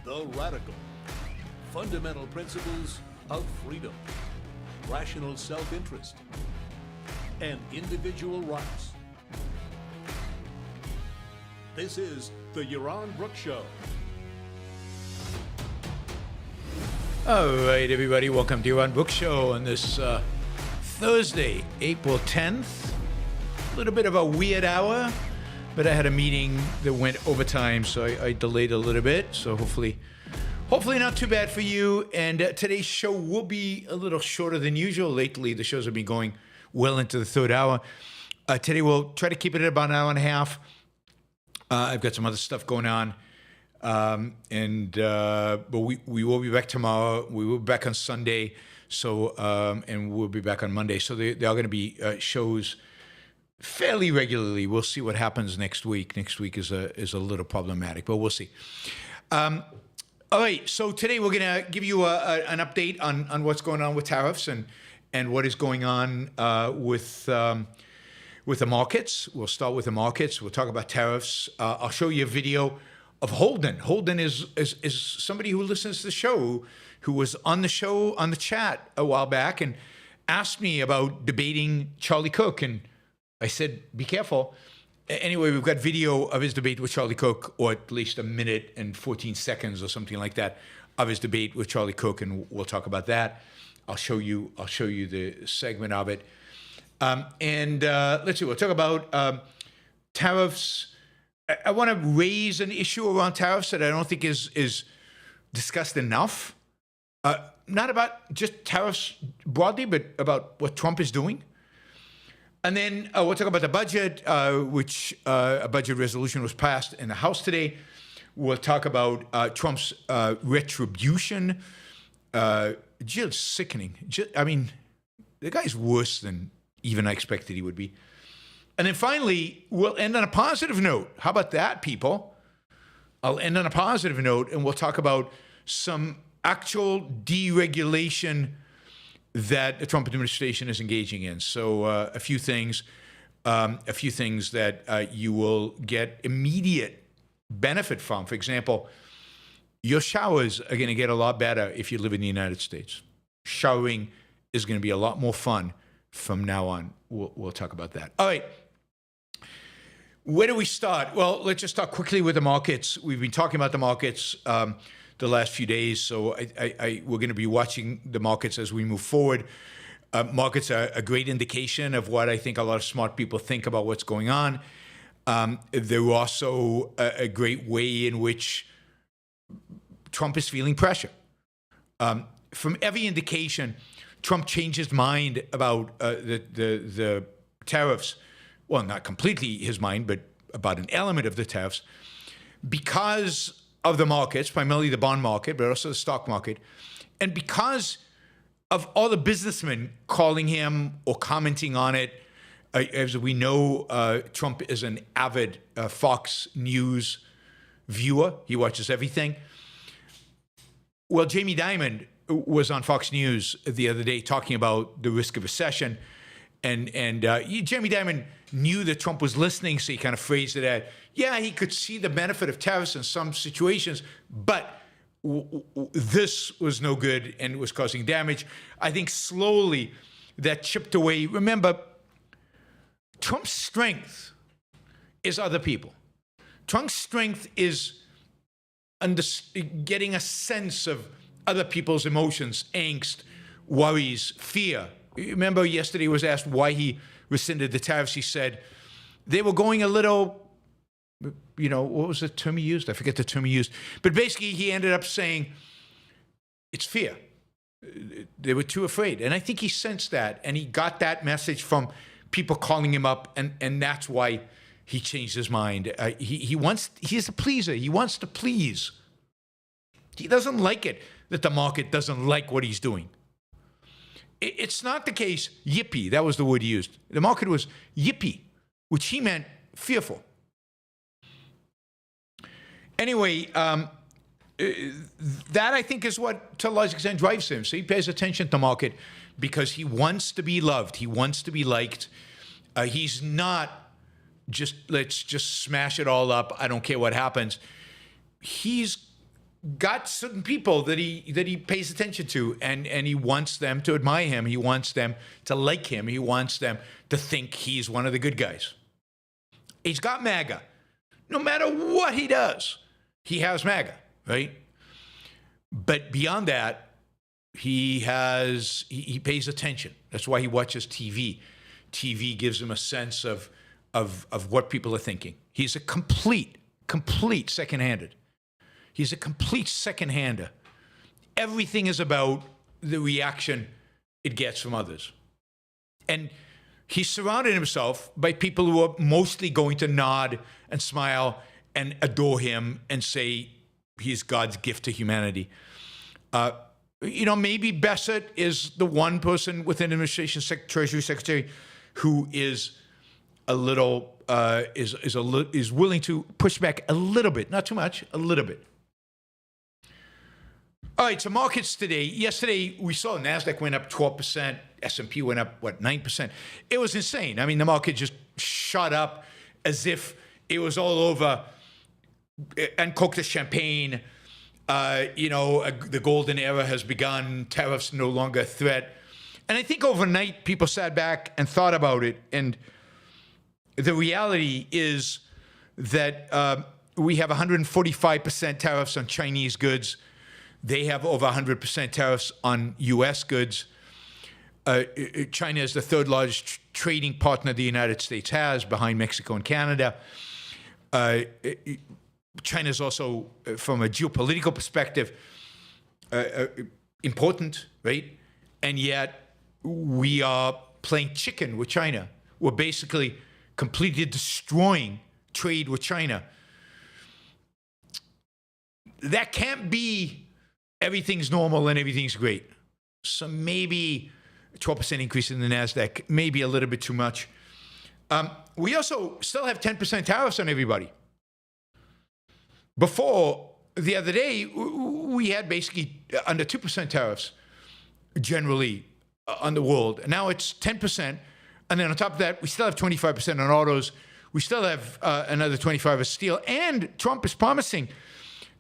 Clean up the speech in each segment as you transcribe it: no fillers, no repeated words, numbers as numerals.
the radical, fundamental principles of freedom, rational self-interest, and individual rights. This is the Yaron Brook Show. All right, everybody, welcome to Yaron Brook Show on this Thursday, April 10th. A little bit of a weird hour, but I had a meeting that went overtime, so I delayed a little bit. So hopefully not too bad for you. And today's show will be a little shorter than usual. Lately, the shows have been going well into the third hour. Today, we'll try to keep it at about an hour and a half. I've got some other stuff going on. But we will be back tomorrow. We will be back on Sunday. So, and we'll be back on Monday. So there are going to be shows fairly regularly. We'll see what happens next week. Next week is a little problematic, but we'll see. All right. So today we're going to give you an update on what's going on with tariffs and what is going on with the markets. We'll start with the markets. We'll talk about tariffs. I'll show you a video of Holden. Holden is somebody who listens to the show, who was on the show, on the chat a while back, and asked me about debating Charlie Kirk. And I said, be careful. Anyway, we've got video of his debate with Charlie Kirk, or at least a minute and 14 seconds or something like that of his debate with Charlie Kirk, and we'll talk about that. I'll show you the segment of it. Let's see, we'll talk about tariffs. I want to raise an issue around tariffs that I don't think is discussed enough. Not about just tariffs broadly, but about what Trump is doing. And then we'll talk about the budget, which a budget resolution was passed in the House today. We'll talk about Trump's retribution. Just sickening. I mean, the guy's worse than even I expected he would be. And then finally, we'll end on a positive note. How about that, people? I'll end on a positive note, and we'll talk about some actual deregulation that the Trump administration is engaging in. So a few things that you will get immediate benefit from. For example, your showers are going to get a lot better if you live in the United States. Showering is going to be a lot more fun from now on. We'll talk about that. All right. Where do we start? Well, let's just start quickly with the markets. We've been talking about the markets the last few days, so we're going to be watching the markets as we move forward. Markets are a great indication of what I think a lot of smart people think about what's going on. They're also a great way in which Trump is feeling pressure. From every indication, Trump changed his mind about the tariffs. Well, not completely his mind, but about an element of the tariffs, because of the markets, primarily the bond market, but also the stock market, and because of all the businessmen calling him or commenting on it. As we know, Trump is an avid Fox News viewer. He watches everything. Well, Jamie Dimon was on Fox News the other day talking about the risk of recession. And Jamie Dimon knew that Trump was listening, so he kind of phrased it as, yeah, he could see the benefit of tariffs in some situations, but this was no good and was causing damage. I think slowly that chipped away. Remember, Trump's strength is other people. Trump's strength is getting a sense of other people's emotions, angst, worries, fear. Remember, yesterday was asked why he rescinded the tariffs. He said they were going a little, what was the term he used? I forget the term he used. But basically, he ended up saying it's fear. They were too afraid. And I think he sensed that. And he got that message from people calling him up. And that's why he changed his mind. He's a pleaser. He wants to please. He doesn't like it that the market doesn't like what he's doing. It's not the case, yippee, that was the word he used. The market was yippee, which he meant fearful. Anyway, that I think is what, to a large extent, drives him. So he pays attention to the market because he wants to be loved. He wants to be liked. He's not let's just smash it all up. I don't care what happens. He's got certain people that he pays attention to, and he wants them to admire him. He wants them to like him. He wants them to think he's one of the good guys. He's got MAGA. No matter what he does, he has MAGA, right? But beyond that, he pays attention. That's why he watches TV. TV gives him a sense of what people are thinking. He's a complete second-handed. He's a complete second-hander. Everything is about the reaction it gets from others. And he's surrounded himself by people who are mostly going to nod and smile and adore him and say he's God's gift to humanity. Maybe Bassett is the one person within administration, Treasury Secretary, who is a little is willing to push back a little bit, not too much, a little bit. All right, so markets today. Yesterday we saw Nasdaq went up 12%, S&P went up 9%. It was insane. I mean, the market just shot up as if it was all over. And Coke the champagne. The golden era has begun. Tariffs no longer a threat. And I think overnight people sat back and thought about it. And the reality is that we have 145% tariffs on Chinese goods. They have over 100% tariffs on U.S. goods. China is the third largest trading partner the United States has, behind Mexico and Canada. China is also, from a geopolitical perspective, important, right? And yet we are playing chicken with China. We're basically completely destroying trade with China. That can't be everything's normal and everything's great. So maybe a 12% increase in the NASDAQ, maybe a little bit too much. We also still have 10% tariffs on everybody. Before, the other day, we had basically under 2% tariffs generally on the world. Now it's 10%. And then on top of that, we still have 25% on autos. We still have another 25% of steel. And Trump is promising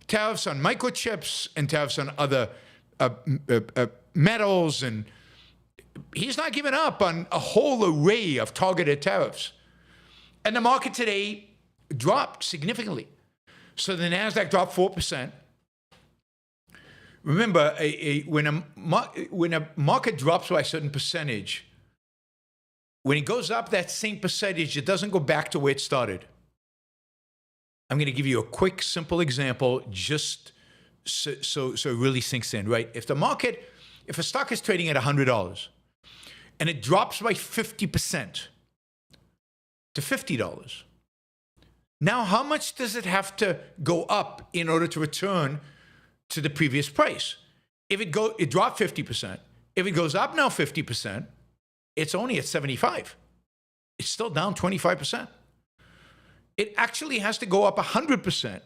tariffs on microchips and tariffs on other metals. And he's not giving up on a whole array of targeted tariffs. And the market today dropped significantly. So the NASDAQ dropped 4%. Remember, when a market drops by a certain percentage, when it goes up that same percentage, it doesn't go back to where it started. I'm going to give you a quick, simple example, just so it really sinks in, right? If a stock is trading at $100 and it drops by 50% to $50, now how much does it have to go up in order to return to the previous price? If it dropped 50%. If it goes up now 50%, it's only at 75. It's still down 25%. It actually has to go up 100%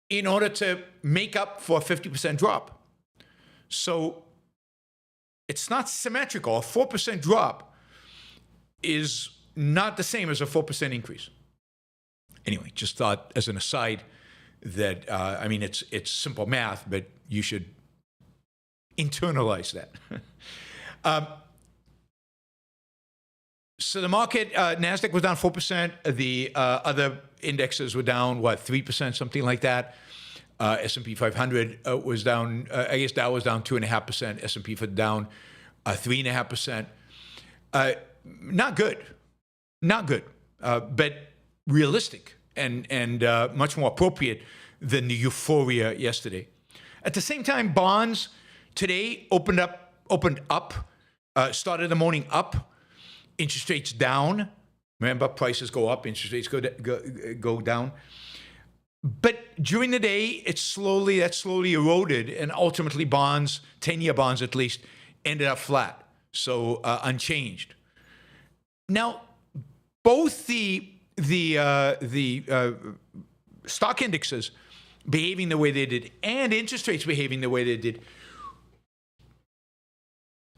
in order to make up for a 50% drop. So it's not symmetrical. A 4% drop is not the same as a 4% increase. Anyway, just thought as an aside that, it's simple math, but you should internalize that. So the market, NASDAQ was down 4%. The other indexes were down, 3%, something like that. S&P 500 was down, I guess Dow was down 2.5%. S&P down 3.5%. Not good. Not good, but realistic and much more appropriate than the euphoria yesterday. At the same time, bonds today opened up, started the morning up, interest rates down. Remember, prices go up, interest rates go down. But during the day, that slowly eroded, and ultimately bonds, 10-year bonds at least, ended up flat, so unchanged. Now, both the stock indexes behaving the way they did and interest rates behaving the way they did,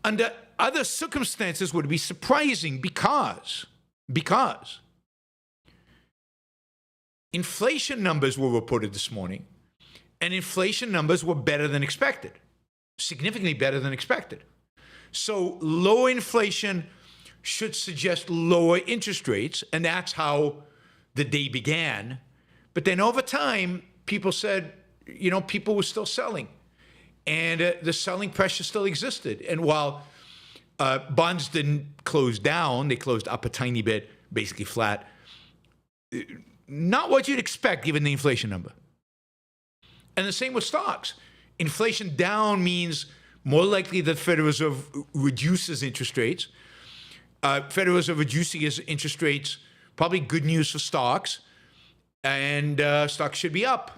under other circumstances would be surprising because inflation numbers were reported this morning, and inflation numbers were better than expected, significantly better than expected. So lower inflation should suggest lower interest rates, and that's how the day began. But then over time, people said, people were still selling, and the selling pressure still existed. And while bonds didn't close down, they closed up a tiny bit, basically flat. Not what you'd expect given the inflation number. And the same with stocks. Inflation down means more likely that Federal Reserve reduces interest rates. Federal Reserve reducing its interest rates, probably good news for stocks, and stocks should be up.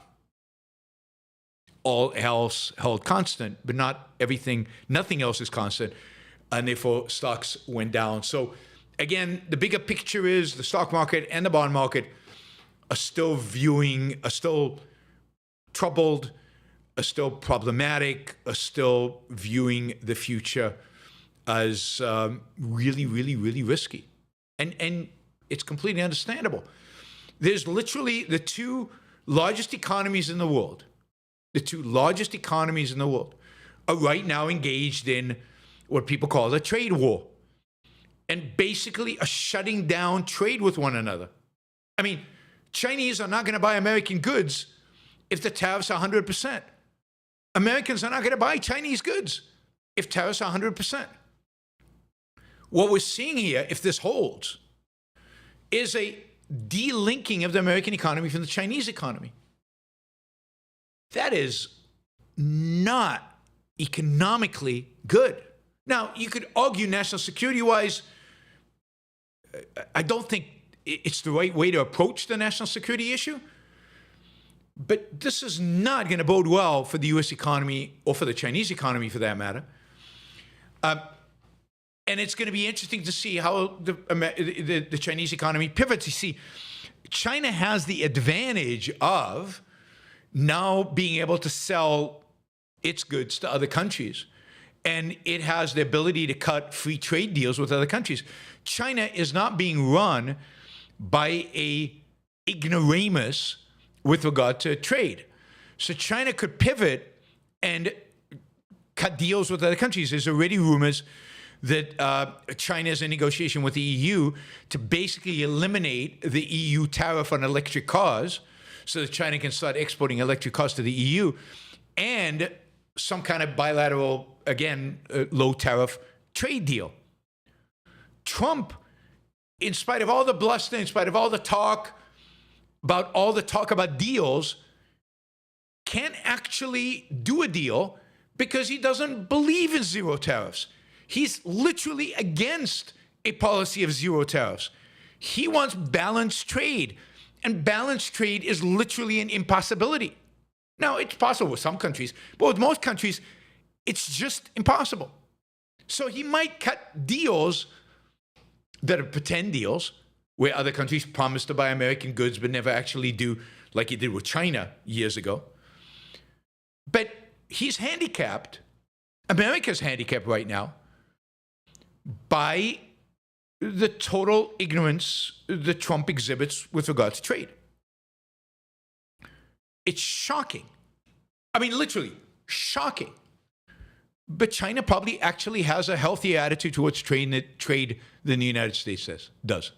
All else held constant, but not everything, nothing else is constant, and therefore stocks went down. So again, the bigger picture is the stock market and the bond market are still troubled, are still problematic, are still viewing the future as really, really, really risky. And it's completely understandable. There's literally the two largest economies in the world. The two largest economies in the world are right now engaged in what people call a trade war, and basically are shutting down trade with one another. I mean, Chinese are not going to buy American goods if the tariffs are 100%. Americans are not going to buy Chinese goods if tariffs are 100%. What we're seeing here, if this holds, is a delinking of the American economy from the Chinese economy. That is not economically good. Now, you could argue national security-wise, I don't think it's the right way to approach the national security issue, but this is not going to bode well for the U.S. economy or for the Chinese economy, for that matter. And it's going to be interesting to see how the Chinese economy pivots. You see, China has the advantage of now being able to sell its goods to other countries. And it has the ability to cut free trade deals with other countries. China is not being run by a ignoramus with regard to trade. So China could pivot and cut deals with other countries. There's already rumors that China is in negotiation with the EU to basically eliminate the EU tariff on electric cars so that China can start exporting electric cars to the EU, and some kind of bilateral, again, low tariff trade deal. Trump, in spite of all the bluster, in spite of all the talk about deals, can't actually do a deal because he doesn't believe in zero tariffs. He's literally against a policy of zero tariffs. He wants balanced trade, and balanced trade is literally an impossibility. Now, it's possible with some countries, but with most countries, it's just impossible. So he might cut deals that are pretend deals, where other countries promise to buy American goods but never actually do, like he did with China years ago. But he's handicapped, America's handicapped right now, by the total ignorance that Trump exhibits with regard to trade. It's shocking. I mean, literally shocking. But China probably actually has a healthier attitude towards trade than the United States does.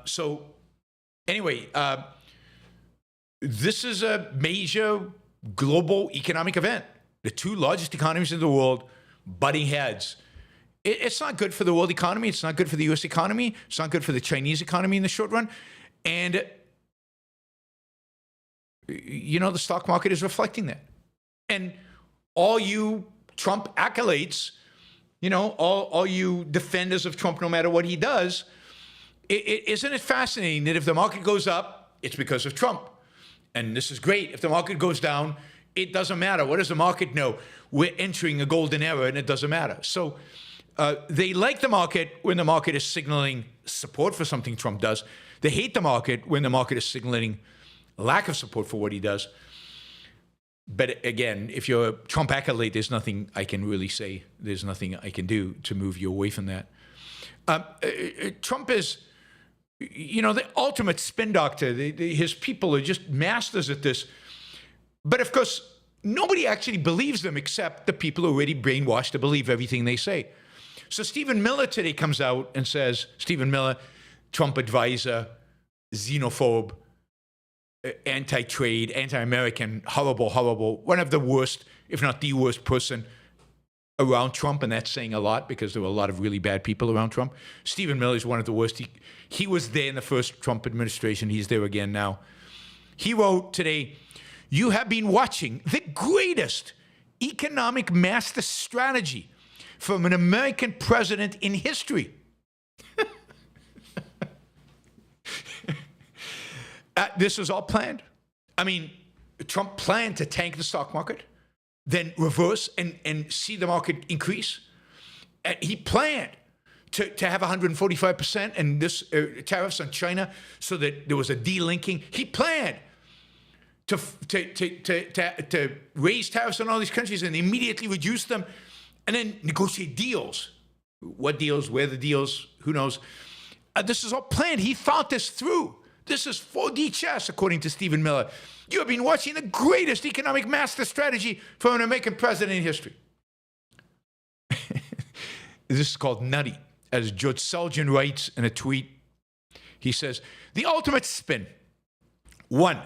So anyway, this is a major global economic event. The two largest economies in the world butting heads. It's not good for the world economy. It's not good for the U.S. economy. It's not good for the Chinese economy in the short run. And, the stock market is reflecting that. And all you Trump acolytes, all you defenders of Trump, no matter what he does, isn't it fascinating that if the market goes up, it's because of Trump? And this is great. If the market goes down, it doesn't matter. What does the market know? We're entering a golden era, and it doesn't matter. So they like the market when the market is signaling support for something Trump does. They hate the market when the market is signaling lack of support for what he does. But again, if you're a Trump acolyte, there's nothing I can really say. There's nothing I can do to move you away from that. Trump is the ultimate spin doctor. His people are just masters at this. But of course, nobody actually believes them except the people who are already brainwashed to believe everything they say. So Stephen Miller today comes out and says, Stephen Miller, Trump advisor, xenophobe, anti-trade, anti-American, horrible, one of the worst, if not the worst person around Trump, and that's saying a lot because there were a lot of really bad people around Trump. Stephen Miller is one of the worst. He was there in the first Trump administration. He's there again now. He wrote today, "You have been watching the greatest economic master strategy from an American president in history." This was all planned. I mean, Trump planned to tank the stock market, then reverse and see the market increase. He planned to have 145% and this tariffs on China so that there was a delinking. He planned to raise tariffs on all these countries and immediately reduce them and then negotiate deals. What deals, where the deals, who knows. This is all planned. He thought this through. This is 4D chess, according to Stephen Miller. You have been watching the greatest economic master strategy from an American president in history. This is called nutty. As George Selgin writes in a tweet, he says, the ultimate spin. 1,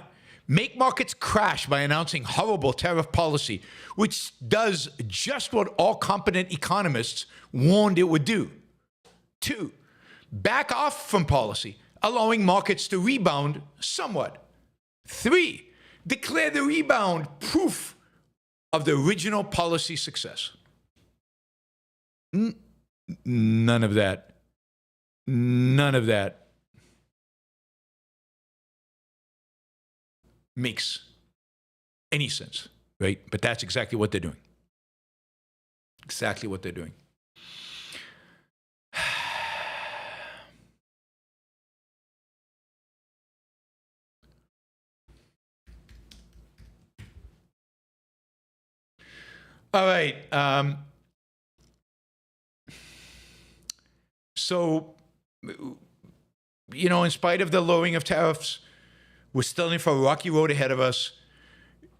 make markets crash by announcing horrible tariff policy, which does just what all competent economists warned it would do. 2, back off from policy, allowing markets to rebound somewhat. 3, declare the rebound proof of the original policy success. None of that makes any sense, right? But that's exactly what they're doing. Exactly what they're doing. All right. So, in spite of the lowering of tariffs, we're still in for a rocky road ahead of us.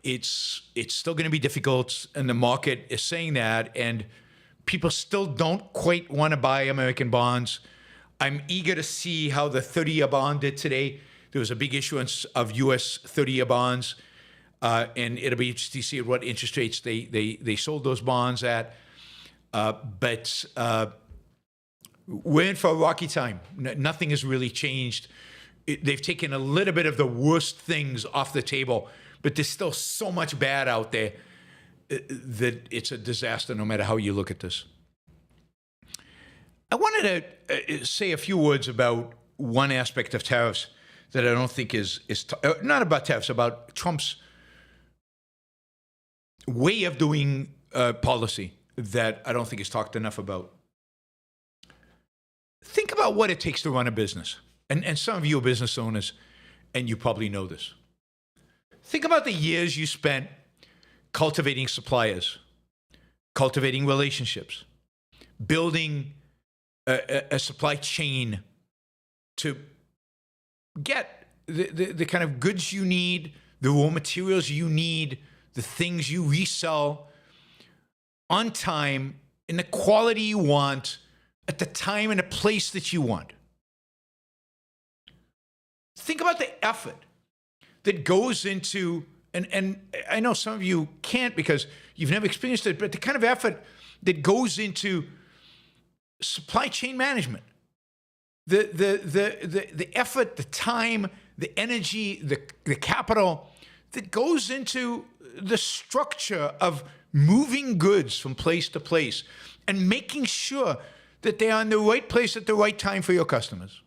It's still going to be difficult, and the market is saying that, and people still don't quite want to buy American bonds. I'm eager to see how the 30-year bond did today. There was a big issuance of U.S. 30-year bonds. And it'll be interesting to see at what interest rates they sold those bonds at. But we're in for a rocky time. Nothing has really changed. They've taken a little bit of the worst things off the table, but there's still so much bad out there that it's a disaster no matter how you look at this. I wanted to say a few words about one aspect of tariffs that I don't think is not about tariffs, about Trump's way of doing policy that I don't think is talked enough about. Think about what it takes to run a business. And some of you are business owners, and you probably know this. Think about the years you spent cultivating suppliers, cultivating relationships, building a supply chain to get the kind of goods you need, the raw materials you need, the things you resell on time, in the quality you want, at the time and the place that you want. Think about the effort that goes into, and I know some of you can't because you've never experienced it, but the kind of effort that goes into supply chain management, the effort, the time, the energy, the capital that goes into the structure of moving goods from place to place and making sure that they are in the right place at the right time for your customers.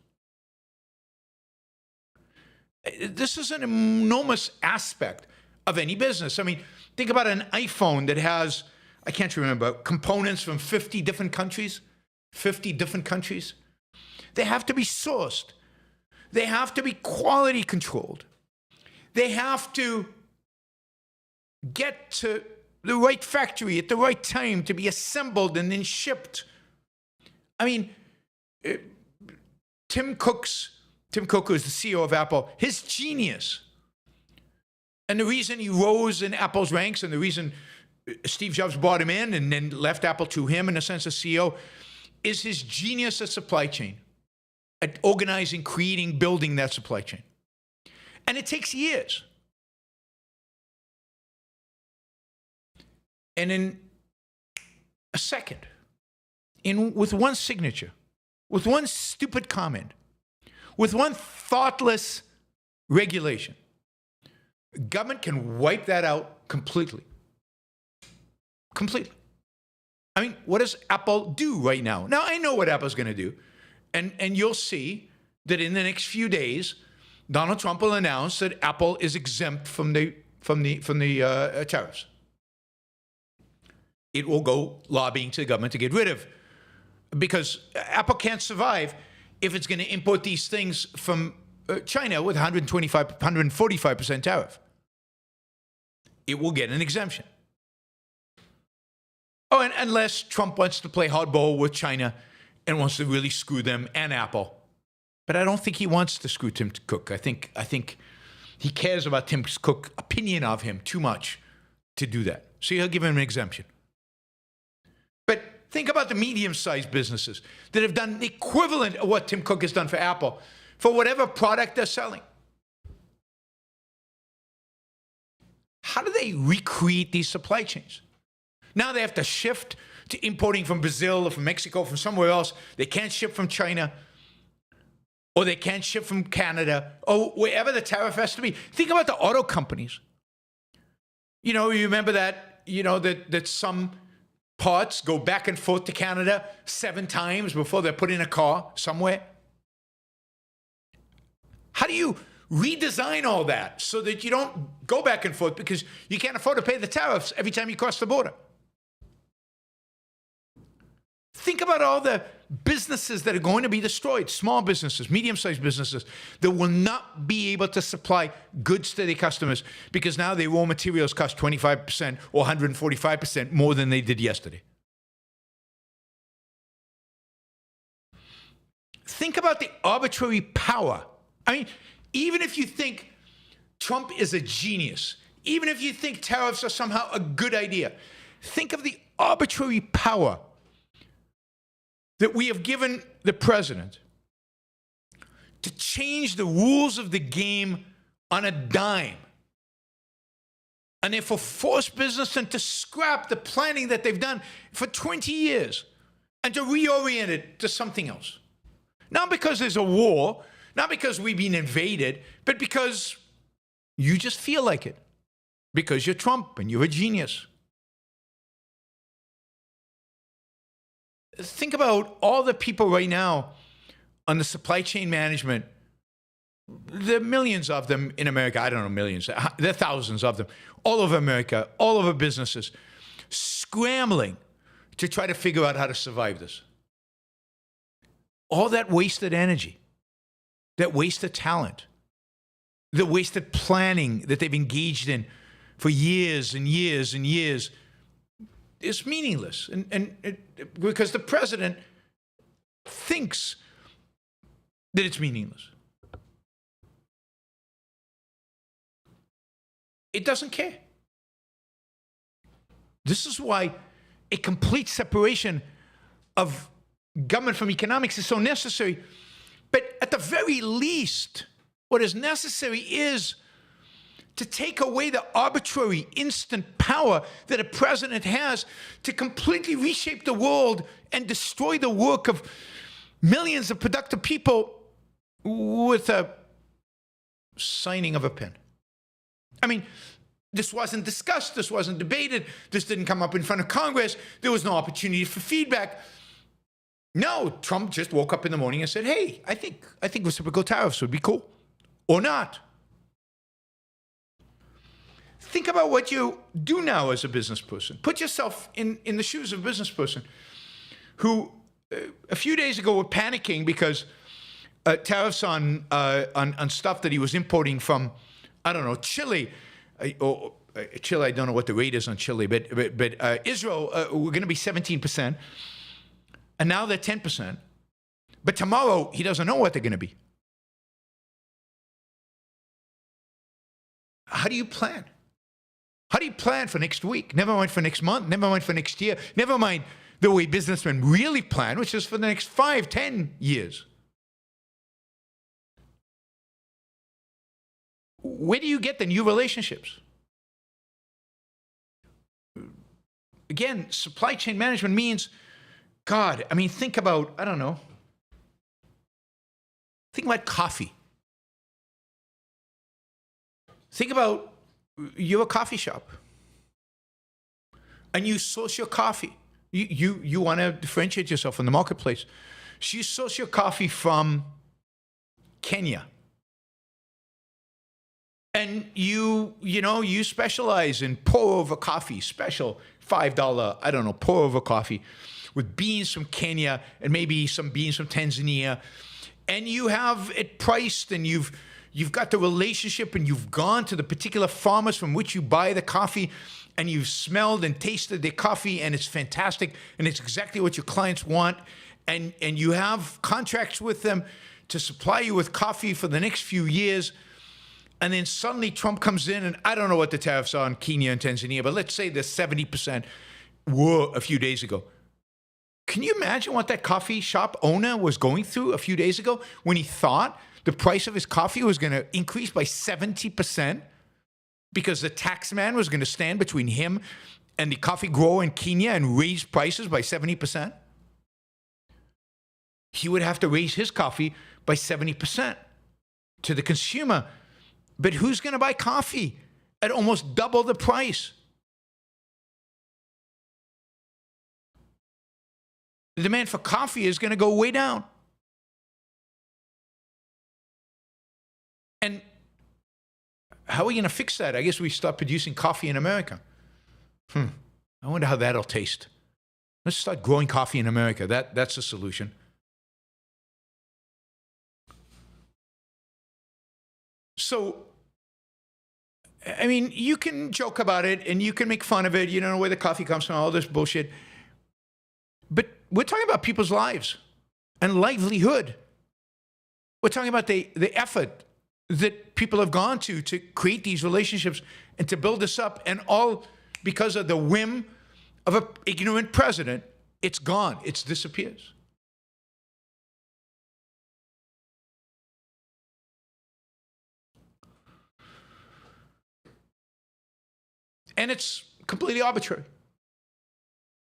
This is an enormous aspect of any business. I mean, think about an iPhone that has, I can't remember, components from 50 different countries. 50 different countries. They have to be sourced. They have to be quality controlled. They have to get to the right factory at the right time to be assembled and then shipped. I mean, Tim Cook's Tim Cook, who is the CEO of Apple, his genius, and the reason he rose in Apple's ranks and the reason Steve Jobs brought him in and then left Apple to him in a sense as CEO, is his genius at supply chain, at organizing, creating, building that supply chain. And it takes years. And in a second, with one signature, with one stupid comment, with one thoughtless regulation, government can wipe that out completely. Completely. I mean, what does Apple do right now? Now, I know what Apple's going to do. And you'll see that in the next few days, Donald Trump will announce that Apple is exempt from the tariffs. It will go lobbying to the government to get rid of, because Apple can't survive if it's going to import these things from China with 145% tariff. It will get an exemption. Oh, and unless Trump wants to play hardball with China and wants to really screw them and Apple. But I don't think he wants to screw Tim Cook. I think he cares about Tim Cook's opinion of him too much to do that. So he'll give him an exemption. But think about the medium-sized businesses that have done the equivalent of what Tim Cook has done for Apple, for whatever product they're selling. How do they recreate these supply chains? Now they have to shift to importing from Brazil or from Mexico, from somewhere else. They can't ship from China, or they can't ship from Canada, or wherever the tariff has to be. Think about the auto companies. You know, you remember that, that some parts go back and forth to Canada 7 times before they're put in a car somewhere? How do you redesign all that so that you don't go back and forth because you can't afford to pay the tariffs every time you cross the border? Think about all the businesses that are going to be destroyed, small businesses, medium-sized businesses that will not be able to supply goods to their customers because now their raw materials cost 25% or 145% more than they did yesterday. Think about the arbitrary power. I mean, even if you think Trump is a genius, even if you think tariffs are somehow a good idea, think of the arbitrary power that we have given the president to change the rules of the game on a dime, and therefore force business and to scrap the planning that they've done for 20 years and to reorient it to something else. Not because there's a war, not because we've been invaded, but because you just feel like it, because you're Trump and you're a genius. Think about all the people right now on the supply chain management. There are millions of them in America. I don't know, millions. There are thousands of them all over America, all over businesses, scrambling to try to figure out how to survive this. All that wasted energy, that wasted talent, the wasted planning that they've engaged in for years and years and years is meaningless. Because the president thinks that it's meaningless. It doesn't care. This is why a complete separation of government from economics is so necessary. But at the very least, what is necessary is to take away the arbitrary instant power that a president has to completely reshape the world and destroy the work of millions of productive people with a signing of a pen. I mean, this wasn't discussed, this wasn't debated, this didn't come up in front of Congress, there was no opportunity for feedback. No, Trump just woke up in the morning and said, hey, I think reciprocal tariffs would be cool. Or not. Think about what you do now as a business person. Put yourself in the shoes of a business person who a few days ago were panicking because tariffs on stuff that he was importing from, I don't know, Chile, or Chile, I don't know what the rate is on Chile, but Israel were going to be 17%, and now they're 10%. But tomorrow, he doesn't know what they're going to be. how do you plan? How do you plan for next week? Never mind for next month, never mind for next year, never mind the way businessmen really plan, which is for the next 5, 10 years. Where do you get the new relationships? Again, supply chain management means, God, I mean, think about, I don't know, think about coffee. Think about you're a coffee shop and you source your coffee. You want to differentiate yourself in the marketplace. So you source your coffee from Kenya. And you specialize in pour over coffee, special $5, I don't know, pour over coffee with beans from Kenya and maybe some beans from Tanzania. And you have it priced and you've got the relationship and you've gone to the particular farmers from which you buy the coffee and you've smelled and tasted their coffee and it's fantastic and it's exactly what your clients want. And you have contracts with them to supply you with coffee for the next few years. And then suddenly Trump comes in, and I don't know what the tariffs are on Kenya and Tanzania, but let's say the 70% were a few days ago. Can you imagine what that coffee shop owner was going through a few days ago when he thought the price of his coffee was going to increase by 70% because the tax man was going to stand between him and the coffee grower in Kenya and raise prices by 70%? He would have to raise his coffee by 70% to the consumer. But who's going to buy coffee at almost double the price? The demand for coffee is going to go way down. And how are we going to fix that? I guess we start producing coffee in America. I wonder how that'll taste. Let's start growing coffee in America. That's the solution. So, I mean, you can joke about it and you can make fun of it. You don't know where the coffee comes from, all this bullshit. But we're talking about people's lives and livelihood. We're talking about the effort that people have gone to create these relationships and to build this up. And all because of the whim of an ignorant president, it's gone. It disappears. And it's completely arbitrary.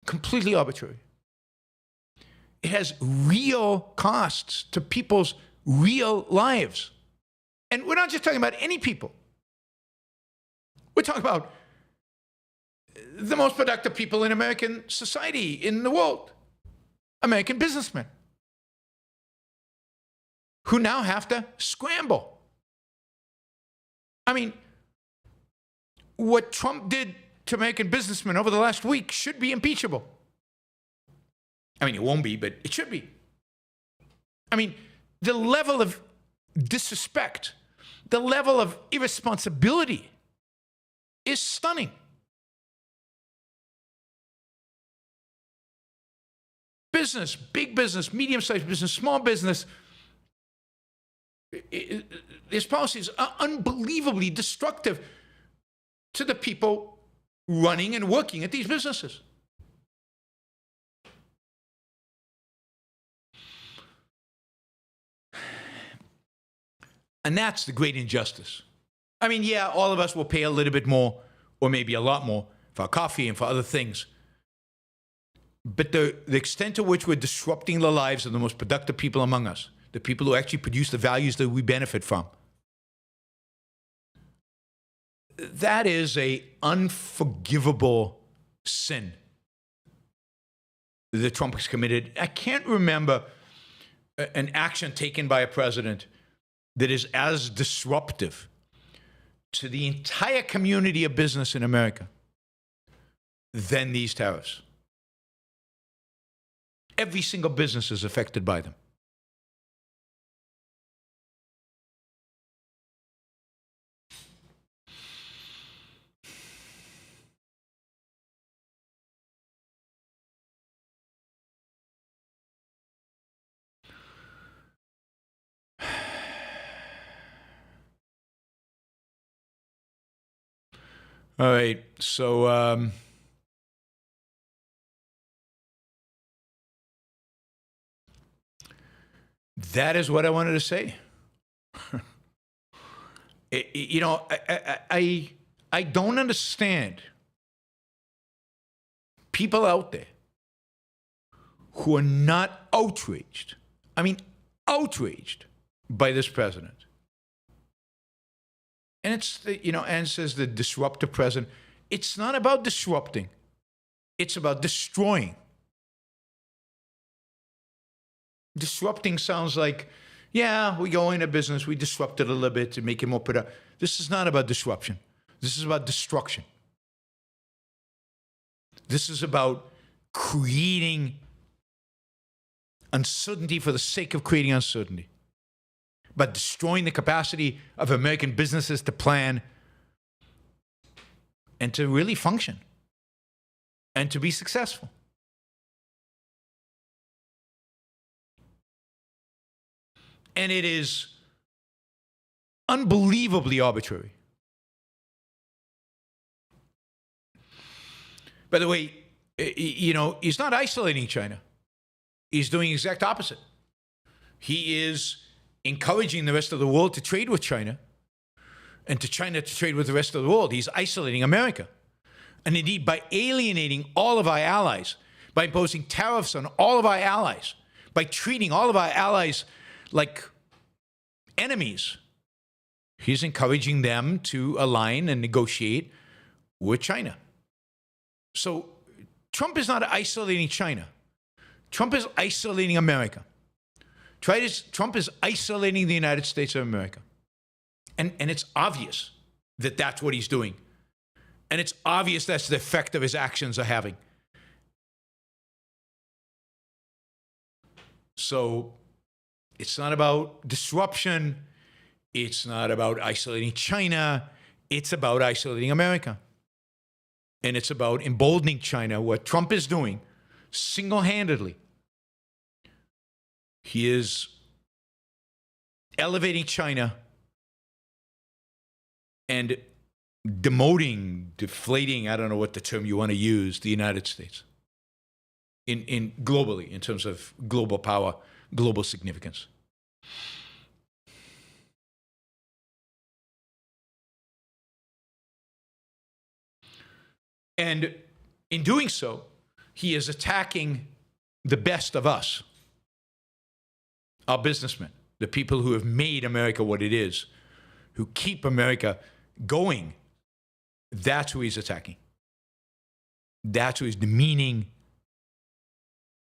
Completely arbitrary. It has real costs to people's real lives. And we're not just talking about any people. We're talking about the most productive people in American society, in the world. American businessmen. Who now have to scramble. I mean, what Trump did to American businessmen over the last week should be impeachable. I mean, it won't be, but it should be. I mean, the level of disrespect, the level of irresponsibility is stunning. Business, big business, medium-sized business, small business, these policies are unbelievably destructive to the people running and working at these businesses. And that's the great injustice. I mean, yeah, all of us will pay a little bit more or maybe a lot more for our coffee and for other things. But the extent to which we're disrupting the lives of the most productive people among us, the people who actually produce the values that we benefit from, that is an unforgivable sin that Trump has committed. I can't remember an action taken by a president that is as disruptive to the entire community of business in America than these tariffs. Every single business is affected by them. All right. So that is what I wanted to say. You know, I don't understand people out there who are not outraged. I mean, outraged by this president. And it's, you know, Anne says the disruptive president. It's not about disrupting. It's about destroying. Disrupting sounds like, yeah, we go into business, we disrupt it a little bit to make it more productive. This is not about disruption. This is about destruction. This is about creating uncertainty for the sake of creating uncertainty, but destroying the capacity of American businesses to plan and to really function and to be successful. And it is unbelievably arbitrary. By the way, you know, he's not isolating China. He's doing the exact opposite. He is encouraging the rest of the world to trade with China and to China to trade with the rest of the world. He's isolating America. And indeed, by alienating all of our allies, by imposing tariffs on all of our allies, by treating all of our allies like enemies, he's encouraging them to align and negotiate with China. So Trump is not isolating China. Trump is isolating America. Trump is isolating the United States of America. And it's obvious that that's what he's doing. And it's obvious that's the effect of his actions are having. So it's not about disruption. It's not about isolating China. It's about isolating America. And it's about emboldening China, what Trump is doing single-handedly. He is elevating China and demoting, deflating, I don't know what the term you want to use, the United States in globally, in terms of global power, global significance. And in doing so, he is attacking the best of us, our businessmen, the people who have made America what it is, who keep America going. That's who he's attacking. That's who he's demeaning.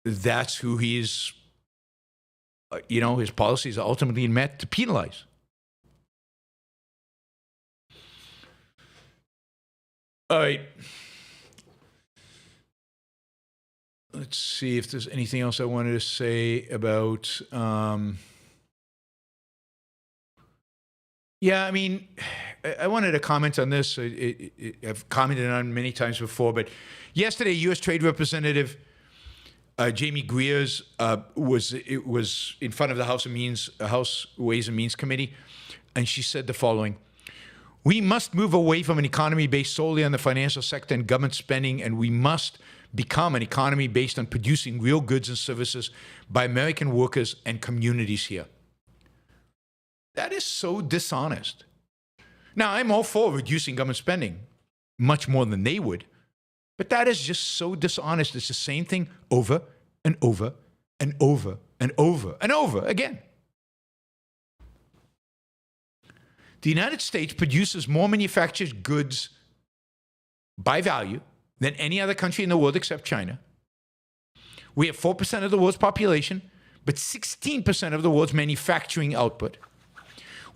That's who he's, you know, his policies are ultimately meant to penalize. All right. Let's see if there's anything else I wanted to say about. Yeah, I mean, I wanted to comment on this. I've commented on it many times before, but yesterday, U.S. Trade Representative Jamie Greers was in front of the House Ways and Means Committee, and she said the following: "We must move away from an economy based solely on the financial sector and government spending, and we must become an economy based on producing real goods and services by American workers and communities here." That is so dishonest. Now, I'm all for reducing government spending, much more than they would, but that is just so dishonest. It's the same thing over and over and over and over and over again. The United States produces more manufactured goods by value than any other country in the world except China. We have 4% of the world's population, but 16% of the world's manufacturing output.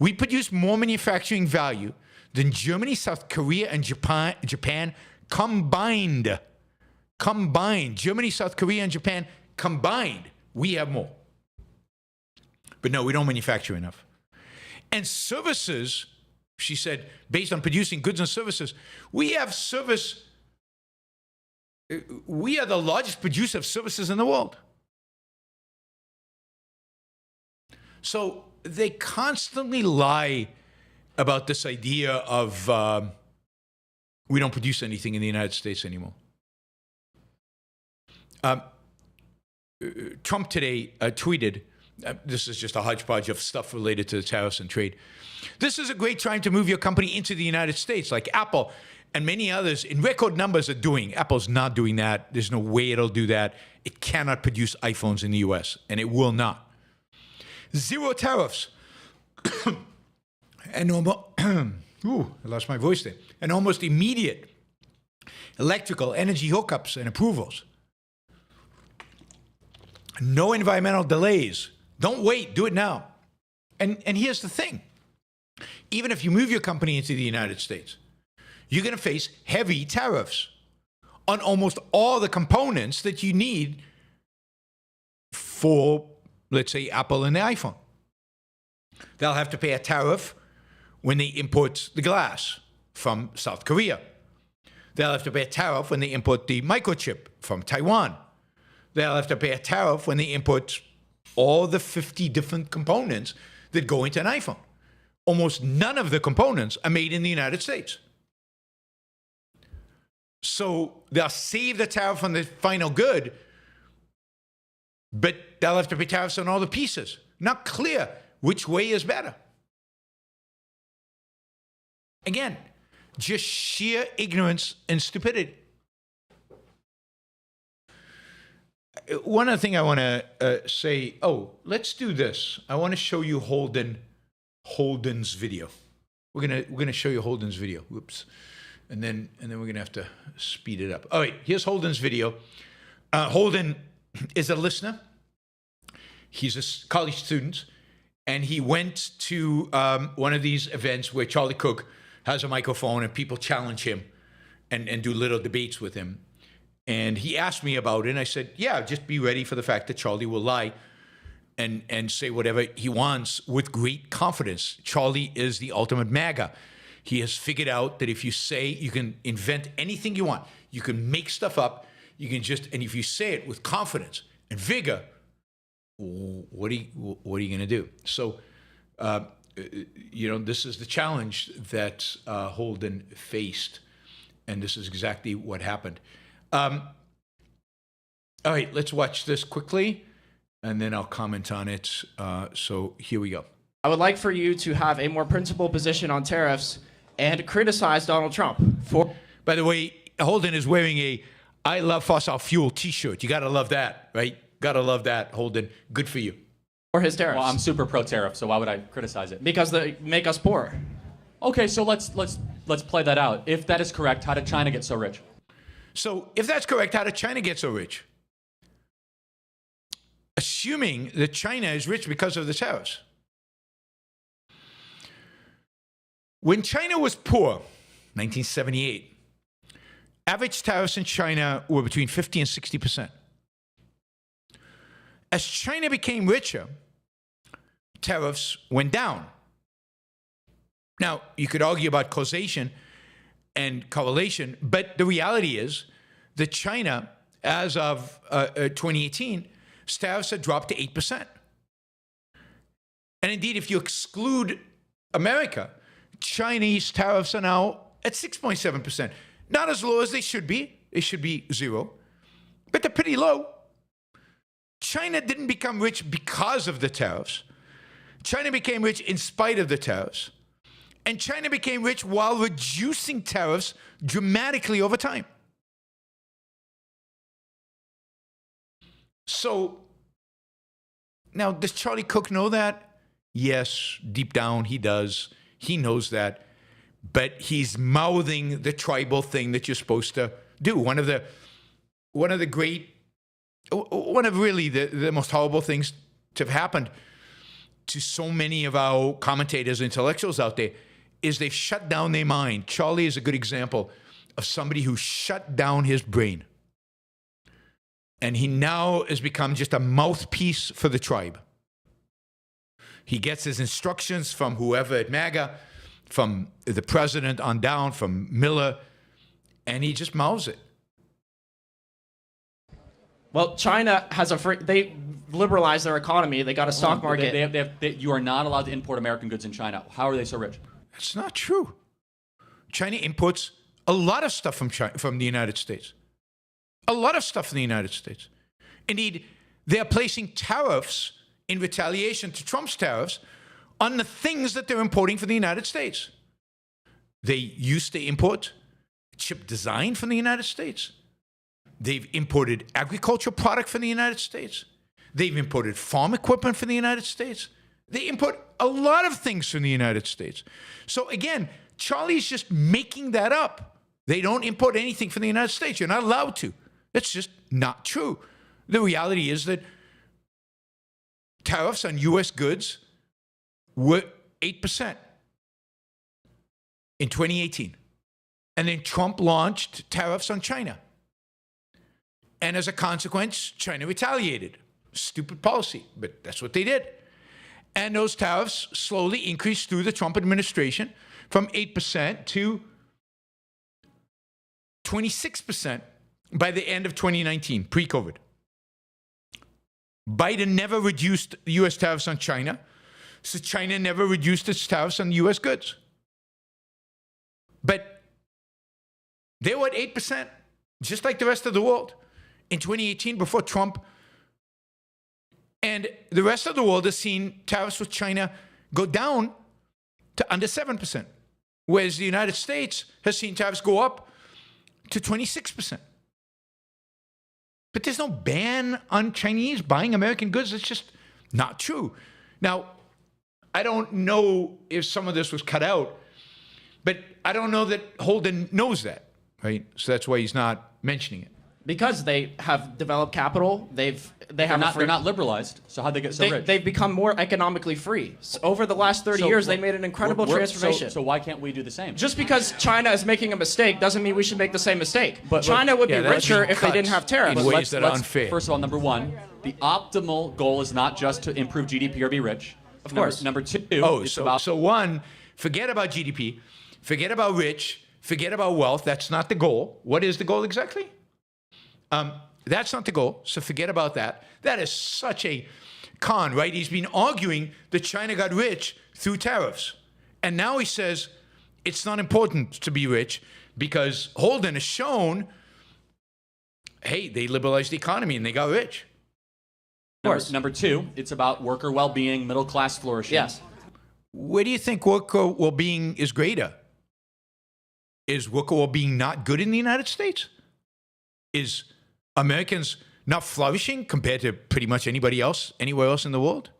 We produce more manufacturing value than Germany, South Korea, and Japan combined. Combined. Germany, South Korea, and Japan combined. We have more. But no, we don't manufacture enough. And services, she said, based on producing goods and services, we are the largest producer of services in the world. So they constantly lie about this idea of We don't produce anything in the United States anymore. Trump today tweeted, this is just a hodgepodge of stuff related to the tariffs and trade. This is a great time to move your company into the United States, like Apple and many others in record numbers are doing. Apple's not doing that. There's no way it'll do that. It cannot produce iPhones in the US, and it will not. Zero tariffs. And I lost my voice there. And almost immediate electrical energy hookups and approvals. No environmental delays. Don't wait, do it now. And here's the thing. Even if you move your company into the United States, you're going to face heavy tariffs on almost all the components that you need for, let's say, Apple and the iPhone. They'll have to pay a tariff when they import the glass from South Korea. They'll have to pay a tariff when they import the microchip from Taiwan. They'll have to pay a tariff when they import all the 50 different components that go into an iPhone. Almost none of the components are made in the United States. So they'll save the tariff on the final good, but they'll have to pay tariffs on all the pieces. Not clear which way is better. Again, just sheer ignorance and stupidity. One other thing I want to say, let's do this. I want to show you Holden's video. We're gonna show you Holden's video. Whoops. And then we're gonna have to speed it up. All right, here's Holden's video. Holden is a listener. He's a college student, and he went to one of these events where Charlie Cook has a microphone and people challenge him and do little debates with him. And he asked me about it, and I said, yeah, just be ready for the fact that Charlie will lie and say whatever he wants with great confidence. Charlie is the ultimate MAGA. He has figured out that if you say, you can invent anything you want. You can make stuff up. You can and if you say it with confidence and vigor, what are you going to do? So, this is the challenge that Holden faced, and this is exactly what happened. All right, let's watch this quickly, and then I'll comment on it. So here we go. I would like for you to have a more principled position on tariffs and criticize Donald Trump for... By the way, Holden is wearing a I love fossil fuel t-shirt. You got to love that, right? Got to love that, Holden. Good for you. For his tariffs. Well, I'm super pro-tariff, so why would I criticize it? Because they make us poor. Okay, so let's play that out. If that is correct, how did China get so rich? So if that's correct, how did China get so rich? Assuming that China is rich because of the tariffs. When China was poor, 1978, average tariffs in China were between 50 and 60%. As China became richer, tariffs went down. Now, you could argue about causation and correlation, but the reality is that China, as of 2018, tariffs had dropped to 8%. And indeed, if you exclude America, Chinese tariffs are now at 6.7%. Not as low as they should be. They should be 0, but they're pretty low. China didn't become rich because of the tariffs. China became rich in spite of the tariffs. And China became rich while reducing tariffs dramatically over time. So, now, does Charlie Cook know that? Yes, deep down he does. He knows that. But he's mouthing the tribal thing that you're supposed to do. One of really the most horrible things to have happened to so many of our commentators and intellectuals out there is they've shut down their mind. Charlie is a good example of somebody who shut down his brain. And he now has become just a mouthpiece for the tribe. He gets his instructions from whoever at MAGA, from the president on down, from Miller, and he just mouths it. Well, China has they liberalized their economy. They got a stock market. You are not allowed to import American goods in China. How are they so rich? That's not true. China imports a lot of stuff from the United States. A lot of stuff from the United States. Indeed, they're placing tariffs in retaliation to Trump's tariffs on the things that they're importing from the United States. They used to import chip design from the United States. They've imported agricultural product from the United States. They've imported farm equipment from the United States. They import a lot of things from the United States. So again, Charlie's just making that up. They don't import anything from the United States. You're not allowed to. That's just not true. The reality is that tariffs on U.S. goods were 8% in 2018. And then Trump launched tariffs on China. And as a consequence, China retaliated. Stupid policy, but that's what they did. And those tariffs slowly increased through the Trump administration from 8% to 26% by the end of 2019, pre-COVID. Biden never reduced U.S. tariffs on China, so China never reduced its tariffs on U.S. goods. But they were at 8%, just like the rest of the world, in 2018 before Trump. And the rest of the world has seen tariffs with China go down to under 7%, whereas the United States has seen tariffs go up to 26%. But there's no ban on Chinese buying American goods. It's just not true. Now, I don't know if some of this was cut out, but I don't know that Holden knows that, right? So that's why he's not mentioning it. Because they have developed capital, they're not liberalized. So how'd they get so rich? They've become more economically free. So over the last 30 years, they made an incredible transformation. So why can't we do the same? Just because China is making a mistake doesn't mean we should make the same mistake. But China would be richer if they didn't have tariffs. In ways that are unfair. First of all, number one, the optimal goal is not just to improve GDP or be rich. Of course. Number two, so one, forget about GDP, forget about rich, forget about wealth. That's not the goal. What is the goal exactly? That's not the goal, so forget about that. That is such a con, right? He's been arguing that China got rich through tariffs. And now he says it's not important to be rich because Holden has shown, hey, they liberalized the economy and they got rich. Of course. Number two, it's about worker well-being, middle-class flourishing. Yes. Where do you think worker well-being is greater? Is worker well-being not good in the United States? Is Americans not flourishing compared to pretty much anybody else, anywhere else in the world?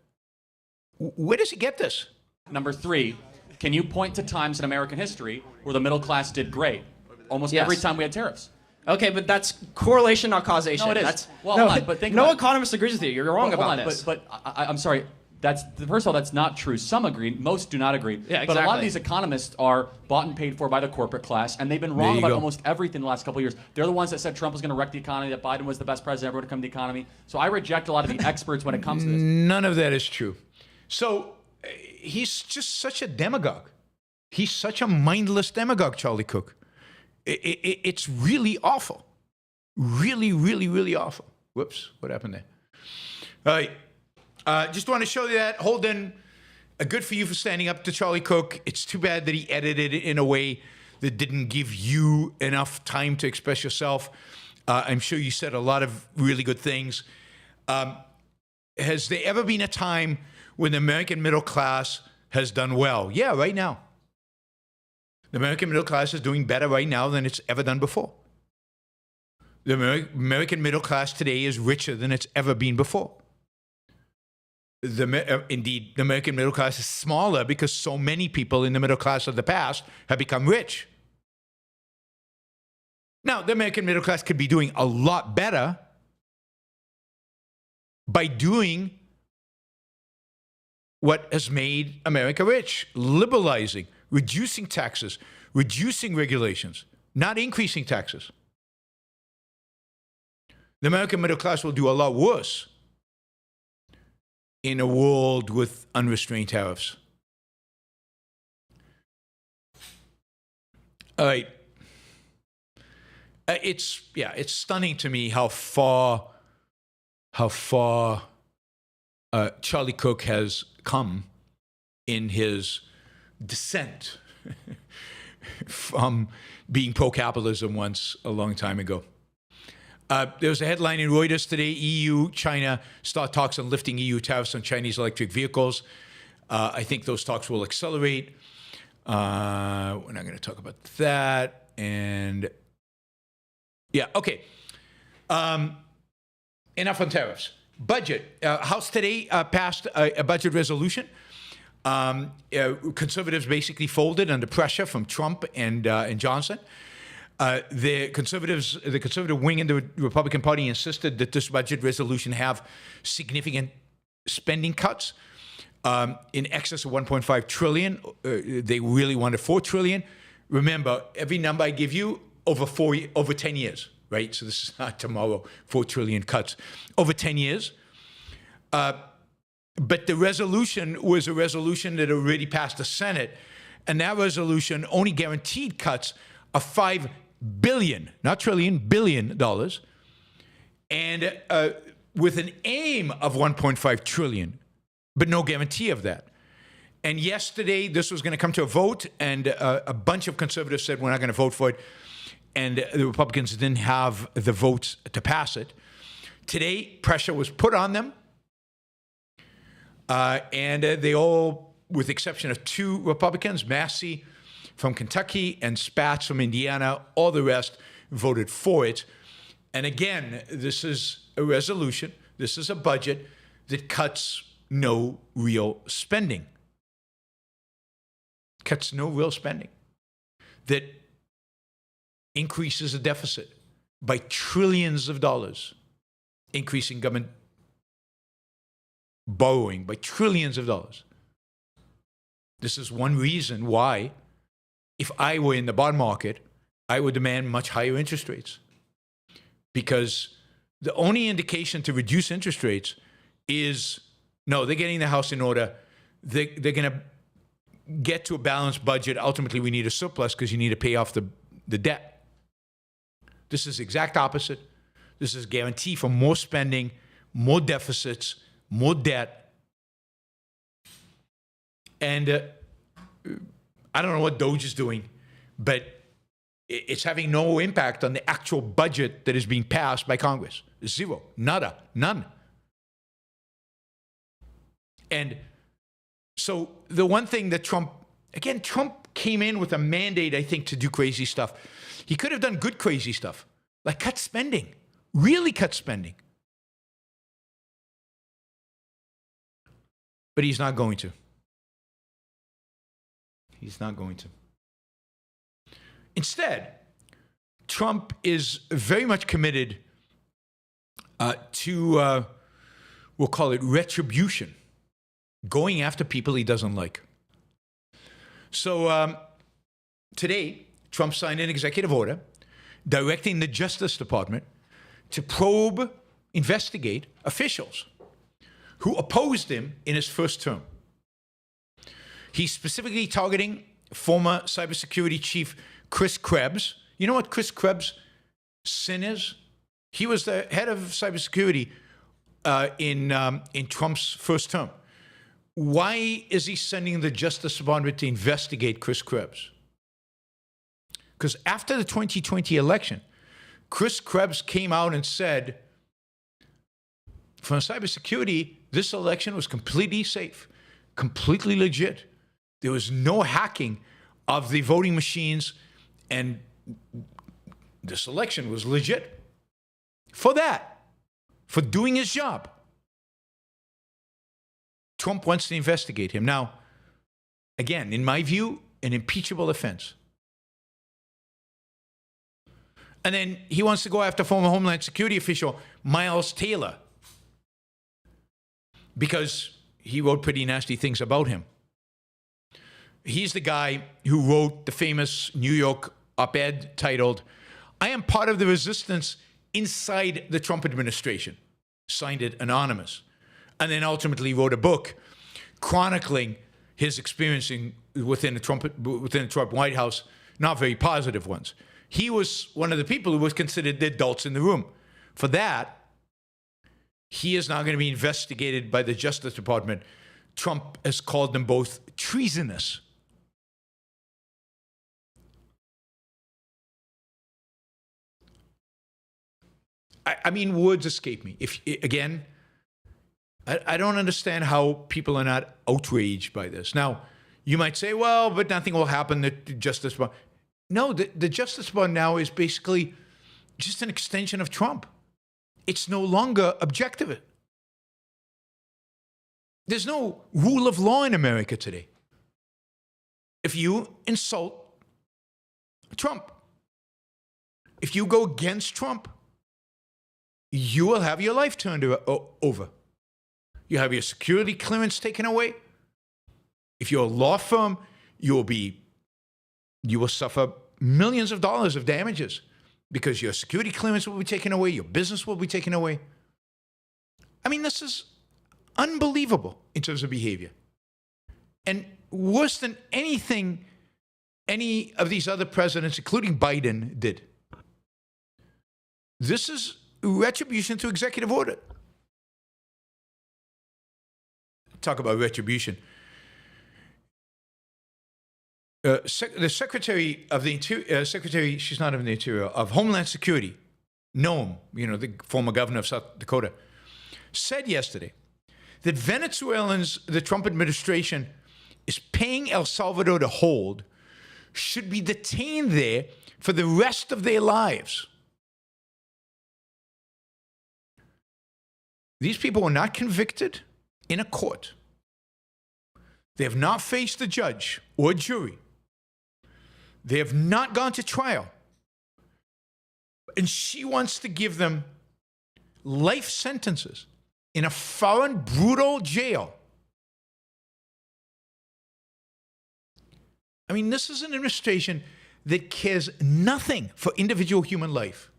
Where does he get this? Number three, can you point to times in American history where the middle class did great? Almost every time we had tariffs. Okay, but that's correlation, not causation. No, it is. That's, well, no, hold on, but think no about economist agrees with you. You're wrong about this. But I'm sorry. First of all, that's not true. Some agree. Most do not agree. Yeah, exactly. But a lot of these economists are bought and paid for by the corporate class, and they've been wrong about almost everything the last couple of years. They're the ones that said Trump was going to wreck the economy, that Biden was the best president ever to come to the economy. So I reject a lot of the experts when it comes to this. None of that is true. So he's just such a demagogue. He's such a mindless demagogue, Charlie Cook. It's really awful. Really, really, really awful. Whoops, what happened there? All right. Just want to show you that. Holden, good for you for standing up to Charlie Cook. It's too bad that he edited it in a way that didn't give you enough time to express yourself. I'm sure you said a lot of really good things. Has there ever been a time when the American middle class has done well? Yeah, right now. The American middle class is doing better right now than it's ever done before. The American middle class today is richer than it's ever been before. Indeed, the American middle class is smaller because so many people in the middle class of the past have become rich. Now, the American middle class could be doing a lot better by doing what has made America rich: liberalizing, reducing taxes, reducing regulations, not increasing taxes. The American middle class will do a lot worse in a world with unrestrained tariffs. All right. It's stunning to me how far Charlie Cook has come in his descent from being pro-capitalism once a long time ago. There was a headline in Reuters today, EU, China start talks on lifting EU tariffs on Chinese electric vehicles. I think those talks will accelerate. We're not going to talk about that. And yeah, okay. Enough on tariffs. Budget. House today passed a budget resolution. Conservatives basically folded under pressure from Trump and Johnson. The conservative wing in the Republican Party insisted that this budget resolution have significant spending cuts in excess of 1.5 trillion. They really wanted 4 trillion. Remember, every number I give you over 10 years, right? So this is not tomorrow. 4 trillion cuts over 10 years. But the resolution was a resolution that already passed the Senate, and that resolution only guaranteed cuts of $5 billion, not trillion, billion dollars, and with an aim of 1.5 trillion, but no guarantee of that. And yesterday, this was going to come to a vote, and a bunch of conservatives said we're not going to vote for it, and the Republicans didn't have the votes to pass it. Today, pressure was put on them, and they all, with the exception of 2 Republicans, Massey from Kentucky and Spatz from Indiana, all the rest voted for it. And again, this is a resolution, this is a budget that cuts no real spending. Cuts no real spending. That increases the deficit by trillions of dollars, increasing government borrowing by trillions of dollars. This is one reason why, if I were in the bond market, I would demand much higher interest rates. Because the only indication to reduce interest rates is, no, they're getting the house in order. They're going to get to a balanced budget. Ultimately, we need a surplus because you need to pay off the debt. This is the exact opposite. This is a guarantee for more spending, more deficits, more debt. And I don't know what Doge is doing, but it's having no impact on the actual budget that is being passed by Congress. Zero, nada, none. And so the one thing that Trump came in with a mandate, I think, to do crazy stuff. He could have done good crazy stuff, like cut spending, really cut spending. But he's not going to. He's not going to. Instead, Trump is very much committed to, we'll call it retribution, going after people he doesn't like. So today, Trump signed an executive order directing the Justice Department to probe, investigate officials who opposed him in his first term. He's specifically targeting former cybersecurity chief Chris Krebs. You know what Chris Krebs' sin is? He was the head of cybersecurity in Trump's first term. Why is he sending the Justice Department to investigate Chris Krebs? Because after the 2020 election, Chris Krebs came out and said, from cybersecurity, this election was completely safe, completely legit. There was no hacking of the voting machines, and this election was legit. For that, for doing his job, Trump wants to investigate him. Now, again, in my view, an impeachable offense. And then he wants to go after former Homeland Security official Miles Taylor because he wrote pretty nasty things about him. He's the guy who wrote the famous New York op-ed titled, "I am part of the resistance inside the Trump administration," signed it anonymous, and then ultimately wrote a book chronicling his experience within the Trump White House, not very positive ones. He was one of the people who was considered the adults in the room. For that, he is now going to be investigated by the Justice Department. Trump has called them both treasonous. I mean, words escape me. If again, I don't understand how people are not outraged by this. Now, you might say, well, but nothing will happen. The Justice Department. No, the Justice Department now is basically just an extension of Trump. It's no longer objective. There's no rule of law in America today. If you insult Trump, if you go against Trump, you will have your life turned over. You have your security clearance taken away. If you're a law firm, you will suffer millions of dollars of damages because your security clearance will be taken away, your business will be taken away. I mean, this is unbelievable in terms of behavior. And worse than anything any of these other presidents, including Biden, did. This is retribution through executive order. Talk about retribution. The Secretary of the Interior, she's not of the Interior, of Homeland Security, Noam, the former governor of South Dakota, said yesterday that Venezuelans the Trump administration is paying El Salvador to hold should be detained there for the rest of their lives. These people were not convicted in a court. They have not faced a judge or a jury. They have not gone to trial. And she wants to give them life sentences in a foreign, brutal jail. I mean, this is an administration that cares nothing for individual human life.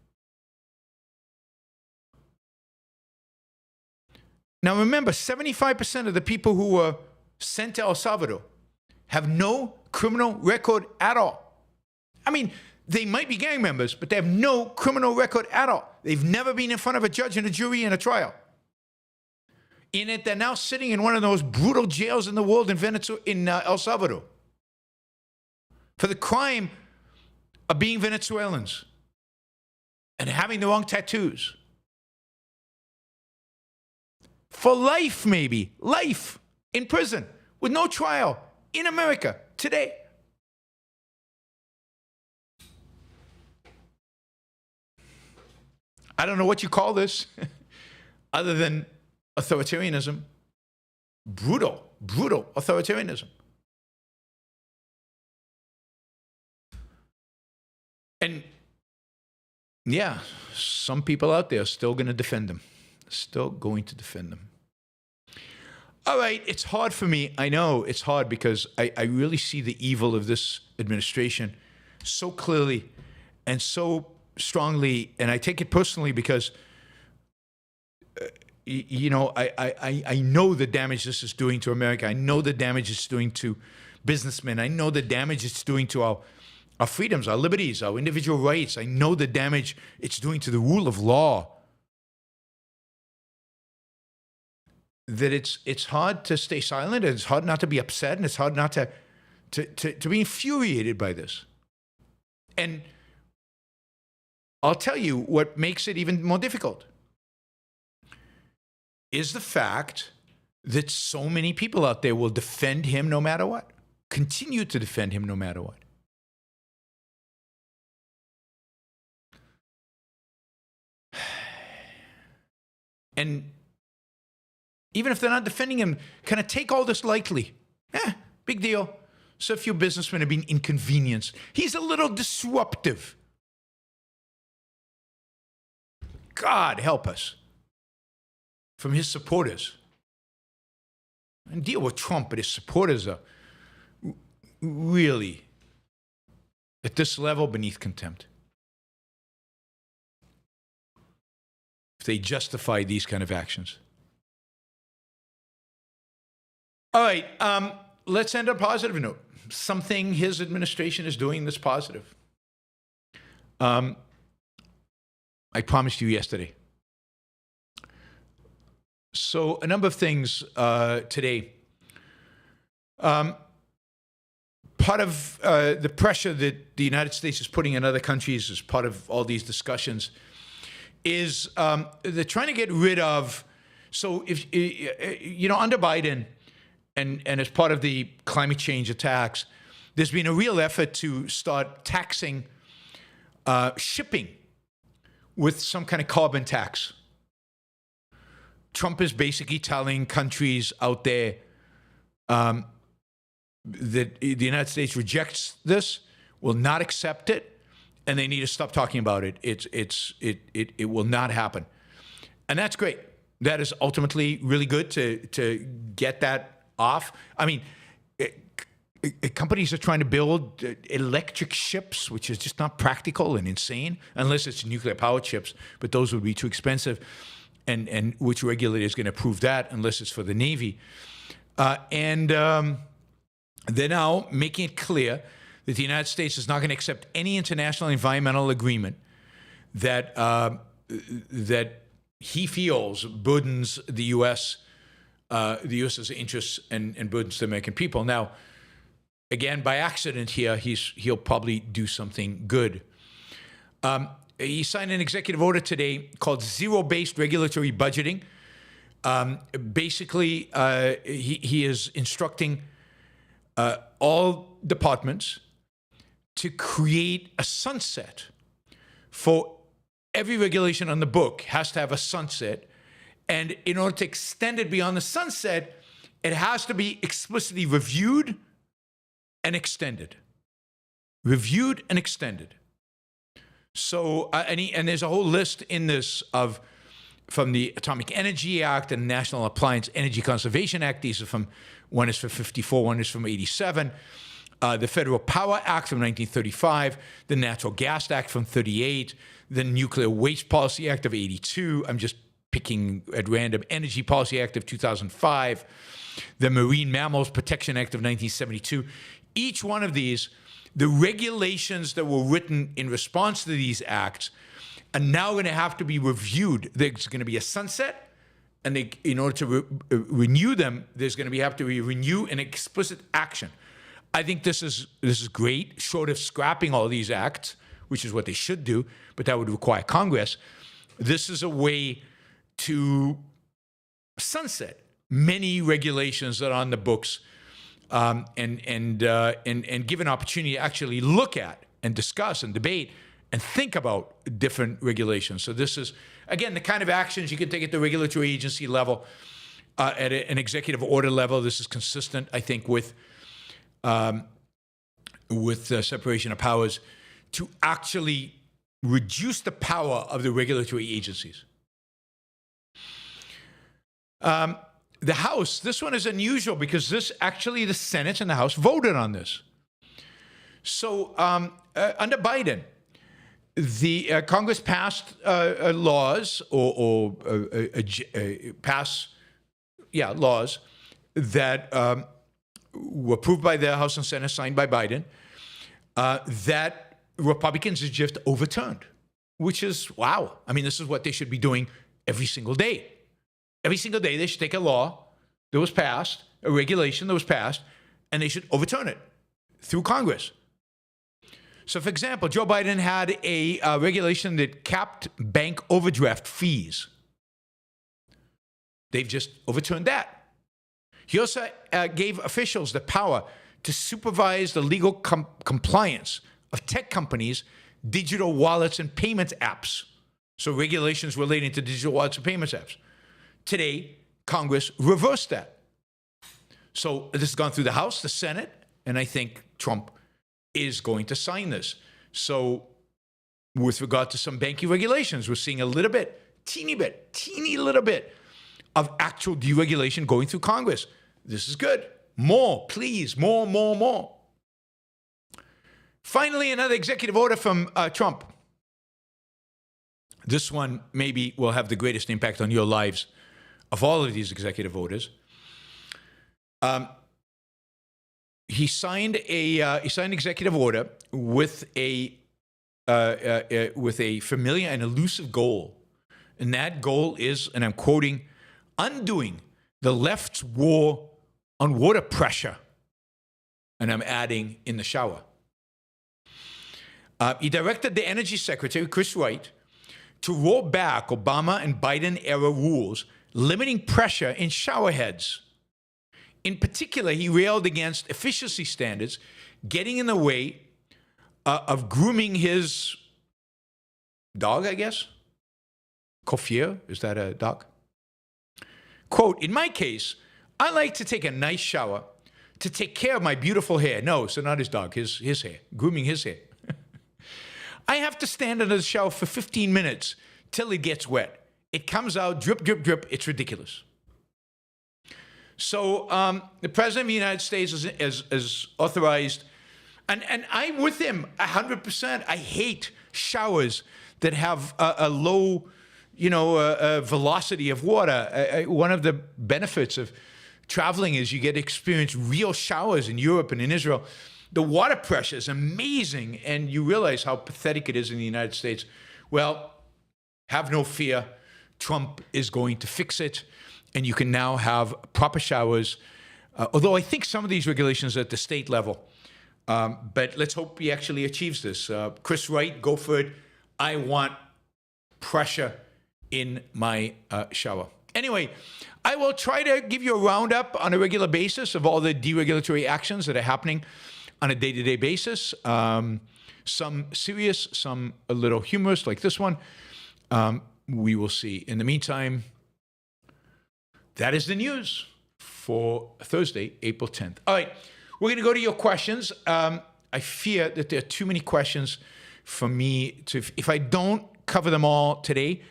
Now remember, 75% of the people who were sent to El Salvador have no criminal record at all. I mean, they might be gang members, but they have no criminal record at all. They've never been in front of a judge and a jury in a trial. In it, they're now sitting in one of the most brutal jails in the world in El Salvador for the crime of being Venezuelans and having the wrong tattoos. For life, maybe. Life in prison with no trial in America today. I don't know what you call this other than authoritarianism. Brutal authoritarianism. And yeah, some people out there are still going to defend them. Still going to defend them. All right, it's hard for me. I know it's hard because I really see the evil of this administration so clearly and so strongly, and I take it personally because, I know the damage this is doing to America. I know the damage it's doing to businessmen. I know the damage it's doing to our freedoms, our liberties, our individual rights. I know the damage it's doing to the rule of law. That it's hard to stay silent, and it's hard not to be upset, and it's hard not to be infuriated by this. And I'll tell you what makes it even more difficult is the fact that so many people out there will defend him no matter what, continue to defend him no matter what. And even if they're not defending him, kind of take all this lightly. Big deal. So a few businessmen have been inconvenienced. He's a little disruptive. God help us from his supporters. And deal with Trump, but his supporters are really at this level beneath contempt. If they justify these kind of actions. All right, let's end on a positive note. Something his administration is doing that's positive. I promised you yesterday. So a number of things today. Part of the pressure that the United States is putting on other countries as part of all these discussions is they're trying to get rid of. So if under Biden and as part of the climate change attacks, there's been a real effort to start taxing shipping with some kind of carbon tax. Trump is basically telling countries out there that the United States rejects this, will not accept it, and they need to stop talking about it. It will not happen, and that's great. That is ultimately really good to get that off. I mean, companies are trying to build electric ships, which is just not practical and insane, unless it's nuclear-powered ships, but those would be too expensive. And which regulator is going to approve that unless it's for the Navy? They're now making it clear that the United States is not going to accept any international environmental agreement that that he feels burdens the U.S.'s interests and burdens the American people. Now, again, by accident here, he'll probably do something good. He signed an executive order today called zero-based regulatory budgeting. Basically, he is instructing all departments to create a sunset for every regulation on the book has to have a sunset. And in order to extend it beyond the sunset, it has to be explicitly reviewed and extended. Reviewed and extended. So, and there's a whole list in this from the Atomic Energy Act and National Appliance Energy Conservation Act. These are one is from 54, one is from 87. The Federal Power Act from 1935, the Natural Gas Act from 38, the Nuclear Waste Policy Act of 82. I'm just picking at random. Energy Policy Act of 2005, the Marine Mammals Protection Act of 1972. Each one of these, the regulations that were written in response to these acts are now going to have to be reviewed. There's going to be a sunset, and in order to renew them, there's going to have to be renew an explicit action. I think this is great, short of scrapping all these acts, which is what they should do, but that would require Congress. This is a way to sunset many regulations that are on the books. And give an opportunity to actually look at and discuss and debate and think about different regulations. So this is, again, the kind of actions you can take at the regulatory agency level, at an executive order level. This is consistent, I think, with separation of powers to actually reduce the power of the regulatory agencies. The House, this one is unusual because the Senate and the House voted on this. So under Biden, the Congress passed laws laws that were approved by the House and Senate, signed by Biden, that Republicans have just overturned, which is, wow. I mean, this is what they should be doing every single day. Every single day, they should take a law that was passed, a regulation that was passed, and they should overturn it through Congress. So, for example, Joe Biden had a regulation that capped bank overdraft fees. They've just overturned that. He also gave officials the power to supervise the legal compliance of tech companies' digital wallets and payment apps. So regulations relating to digital wallets and payments apps. Today, Congress reversed that. So this has gone through the House, the Senate, and I think Trump is going to sign this. So with regard to some banking regulations, we're seeing a little bit, teeny little bit of actual deregulation going through Congress. This is good. More, please, more. Finally, another executive order from Trump. This one maybe will have the greatest impact on your lives of all of these executive orders. He signed an executive order with a familiar and elusive goal, and that goal is, and I'm quoting, undoing the left's war on water pressure, and I'm adding in the shower. He directed the Energy Secretary, Chris Wright, to roll back Obama and Biden-era rules limiting pressure in showerheads. In particular, he railed against efficiency standards getting in the way of grooming his dog, I guess? Coiffure, is that a dog? Quote, in my case, I like to take a nice shower to take care of my beautiful hair. No, so not his dog, his hair, grooming his hair. I have to stand under the shower for 15 minutes till it gets wet. It comes out, drip, drip, drip. It's ridiculous. So the President of the United States is authorized, and I'm with him 100%. I hate showers that have a low, velocity of water. One of the benefits of traveling is you get to experience real showers in Europe and in Israel. The water pressure is amazing, and you realize how pathetic it is in the United States. Well, have no fear. Trump is going to fix it, and you can now have proper showers, although I think some of these regulations are at the state level. But let's hope he actually achieves this. Chris Wright, go for it. I want pressure in my shower. Anyway, I will try to give you a roundup on a regular basis of all the deregulatory actions that are happening on a day-to-day basis. Some serious, some a little humorous, like this one. We will see. In the meantime, that is the news for Thursday, April 10th. All right, we're going to go to your questions. I fear that there are too many questions for me to. If I don't cover them all today,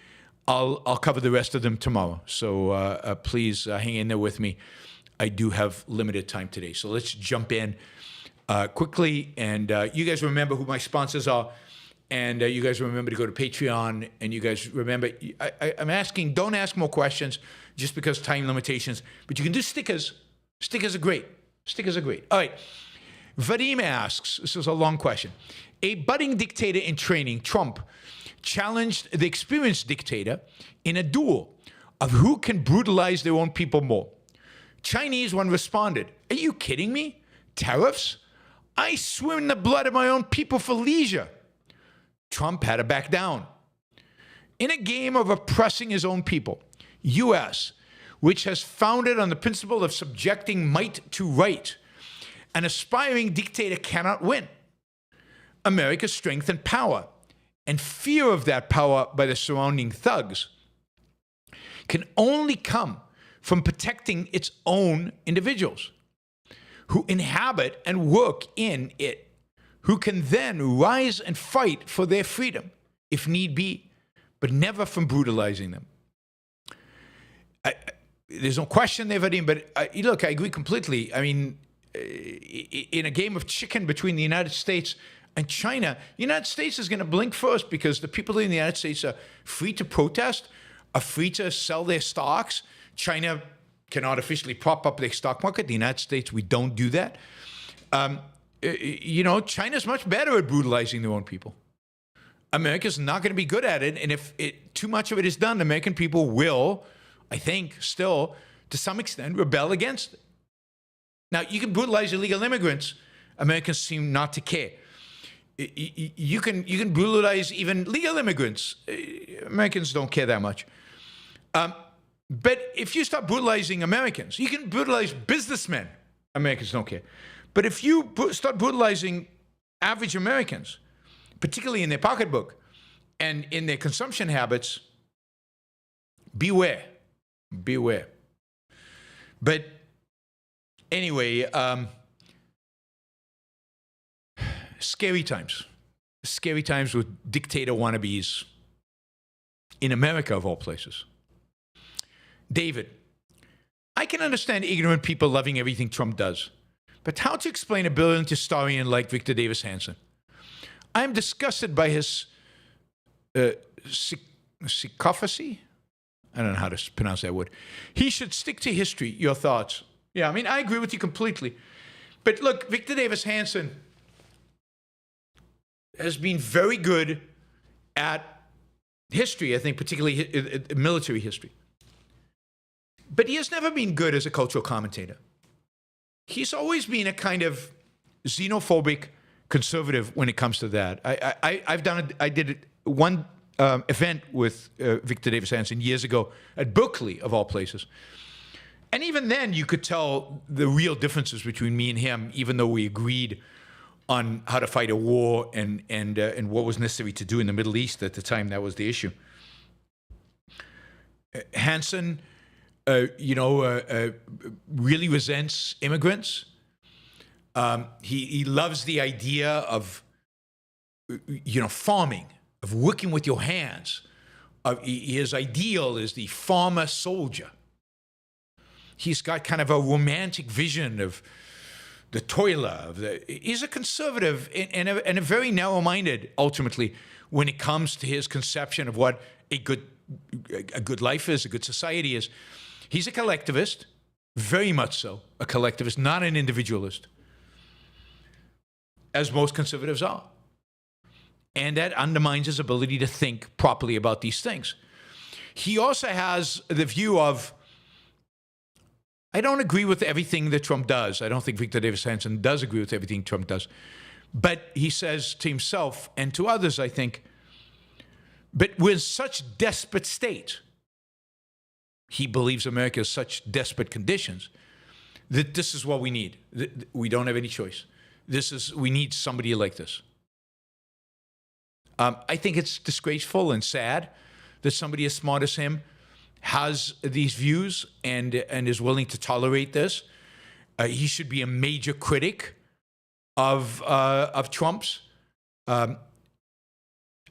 I'll cover the rest of them tomorrow. So please hang in there with me. I do have limited time today. So let's jump in quickly. And you guys remember who my sponsors are. And you guys remember to go to Patreon. And you guys remember, I'm asking, don't ask more questions just because time limitations. But you can do stickers. Stickers are great. Stickers are great. All right. Vadim asks, this is a long question. A budding dictator in training, Trump, challenged the experienced dictator in a duel of who can brutalize their own people more. Chinese one responded, are you kidding me? Tariffs? I swim in the blood of my own people for leisure. Trump had to back down. In a game of oppressing his own people, U.S., which has founded on the principle of subjecting might to right, an aspiring dictator cannot win. America's strength and power, and fear of that power by the surrounding thugs, can only come from protecting its own individuals who inhabit and work in it, who can then rise and fight for their freedom, if need be, but never from brutalizing them. There's no question there, Vadim, but look, I agree completely. I mean, in a game of chicken between the United States and China, the United States is going to blink first because the people in the United States are free to protest, are free to sell their stocks. China cannot officially prop up their stock market. The United States, we don't do that. China's much better at brutalizing their own people. America's not going to be good at it, and if too much of it is done, American people will, I think, still, to some extent, rebel against it. Now, you can brutalize illegal immigrants. Americans seem not to care. You can brutalize even legal immigrants. Americans don't care that much. But if you start brutalizing Americans, you can brutalize businessmen. Americans don't care. But if you start brutalizing average Americans, particularly in their pocketbook and in their consumption habits, beware. Beware. But anyway, scary times. Scary times with dictator wannabes in America, of all places. David, I can understand ignorant people loving everything Trump does, but how to explain a brilliant historian like Victor Davis Hanson? I am disgusted by his sycophancy. I don't know how to pronounce that word. He should stick to history. Your thoughts? Yeah, I mean, I agree with you completely. But look, Victor Davis Hanson has been very good at history, I think, particularly military history. But he has never been good as a cultural commentator. He's always been a kind of xenophobic conservative when it comes to that. I did it one event with Victor Davis Hanson years ago at Berkeley, of all places. And even then, you could tell the real differences between me and him, even though we agreed on how to fight a war and what was necessary to do in the Middle East at the time. That was the issue. Hanson, really resents immigrants. He loves the idea of, farming, of working with your hands. His ideal is the farmer soldier. He's got kind of a romantic vision of the toiler. He's a conservative and a very narrow-minded, ultimately, when it comes to his conception of what a good life is, a good society is. He's a collectivist, very much so, a collectivist, not an individualist, as most conservatives are. And that undermines his ability to think properly about these things. He also has the view of, I don't agree with everything that Trump does. I don't think Victor Davis Hanson does agree with everything Trump does. But he says to himself and to others, I think, but we're in such desperate state. He believes America is such desperate conditions that this is what we need. We don't have any choice. We need somebody like this. I think it's disgraceful and sad that somebody as smart as him has these views and is willing to tolerate this. He should be a major critic of Trump's. I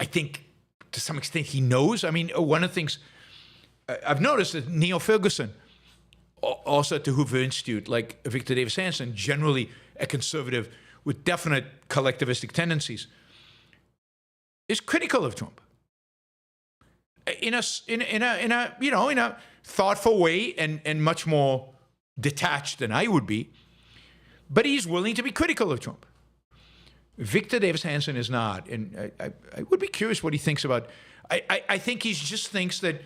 think to some extent he knows. I mean, one of the things I've noticed that Neil Ferguson, also at the Hoover Institute, like Victor Davis Hanson, generally a conservative with definite collectivistic tendencies, is critical of Trump in a thoughtful way and much more detached than I would be. But he's willing to be critical of Trump. Victor Davis Hanson is not, and I would be curious what he thinks about. I think he just thinks that,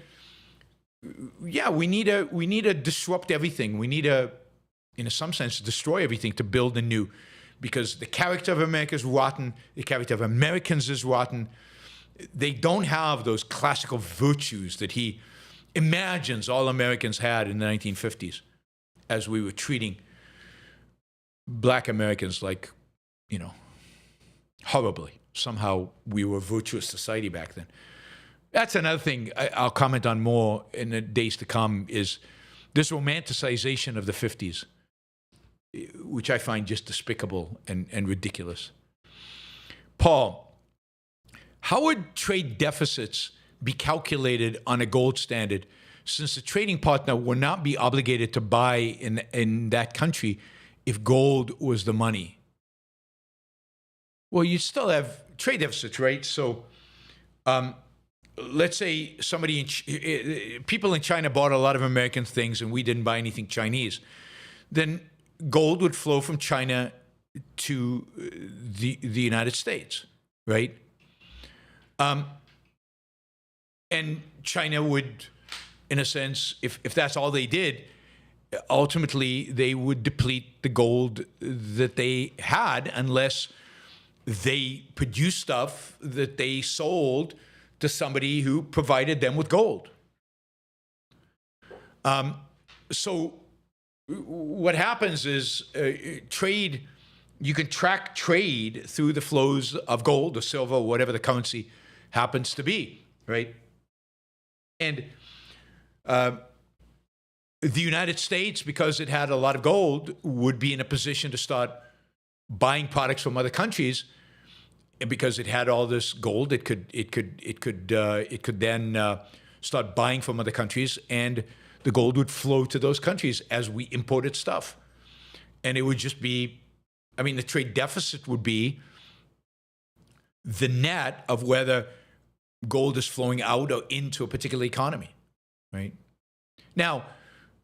yeah, we need to disrupt everything. We need to, in some sense, destroy everything to build anew, because the character of America is rotten. The character of Americans is rotten. They don't have those classical virtues that he imagines all Americans had in the 1950s, as we were treating black Americans like, horribly. Somehow we were a virtuous society back then. That's another thing I'll comment on more in the days to come, is this romanticization of the 50s, which I find just despicable and ridiculous. Paul, how would trade deficits be calculated on a gold standard, since the trading partner would not be obligated to buy in that country if gold was the money? Well, you still have trade deficits, right? So let's say people in China bought a lot of American things and we didn't buy anything Chinese. Then gold would flow from China to the United States, right? And China would, in a sense, if that's all they did, ultimately they would deplete the gold that they had unless they produced stuff that they sold to somebody who provided them with gold. So what happens is trade, you can track trade through the flows of gold or silver or whatever the currency happens to be, right? And the United States, because it had a lot of gold, would be in a position to start buying products from other countries, and because it had all this gold, it could then start buying from other countries, and the gold would flow to those countries as we imported stuff, and it would just be, I mean, the trade deficit would be the net of whether gold is flowing out or into a particular economy, right? Now,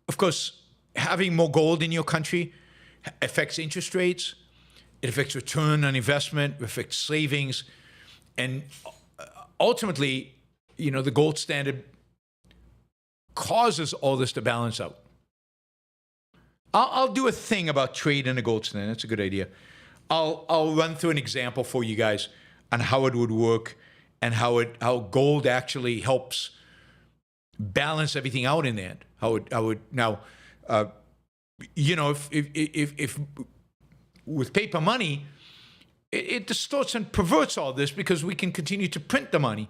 of course, having more gold in your country affects interest rates. It affects return on investment, it affects savings, and ultimately, the gold standard causes all this to balance out. I'll do a thing about trade in the gold standard. That's a good idea. I'll run through an example for you guys on how it would work and how gold actually helps balance everything out in the end. If with paper money, it distorts and perverts all this because we can continue to print the money.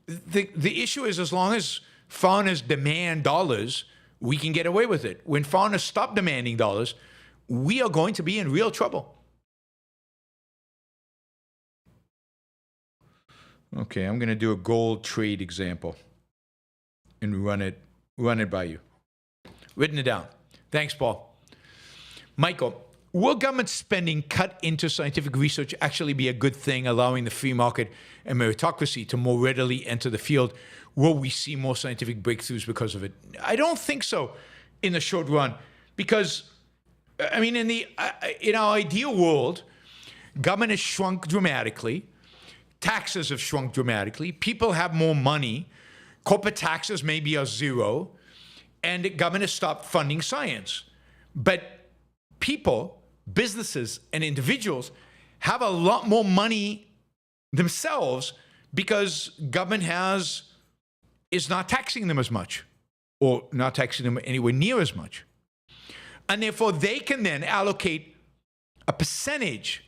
The issue is, as long as foreigners demand dollars, we can get away with it. When foreigners stop demanding dollars, we are going to be in real trouble. Okay, I'm going to do a gold trade example and run it by you. Written it down. Thanks, Paul. Michael, will government spending cut into scientific research actually be a good thing, allowing the free market and meritocracy to more readily enter the field? Will we see more scientific breakthroughs because of it? I don't think so in the short run, because, I mean, in our ideal world, government has shrunk dramatically, taxes have shrunk dramatically, people have more money, corporate taxes maybe are zero, and the government has stopped funding science. But people, businesses, and individuals have a lot more money themselves because government is not taxing them as much, or not taxing them anywhere near as much. And therefore, they can then allocate a percentage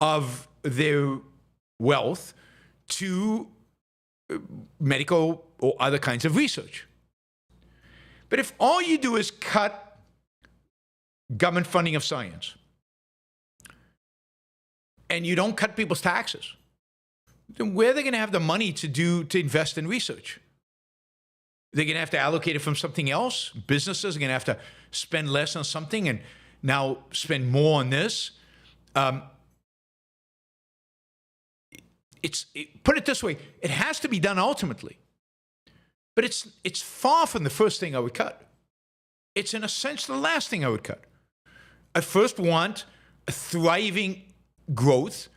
of their wealth to medical or other kinds of research. But if all you do is cut government funding of science, and you don't cut people's taxes, then where are they going to have the money to invest in research? They're going to have to allocate it from something else. Businesses are going to have to spend less on something and now spend more on this. Put it this way, it has to be done ultimately. But it's far from the first thing I would cut. It's in a sense the last thing I would cut. I first want a thriving growth,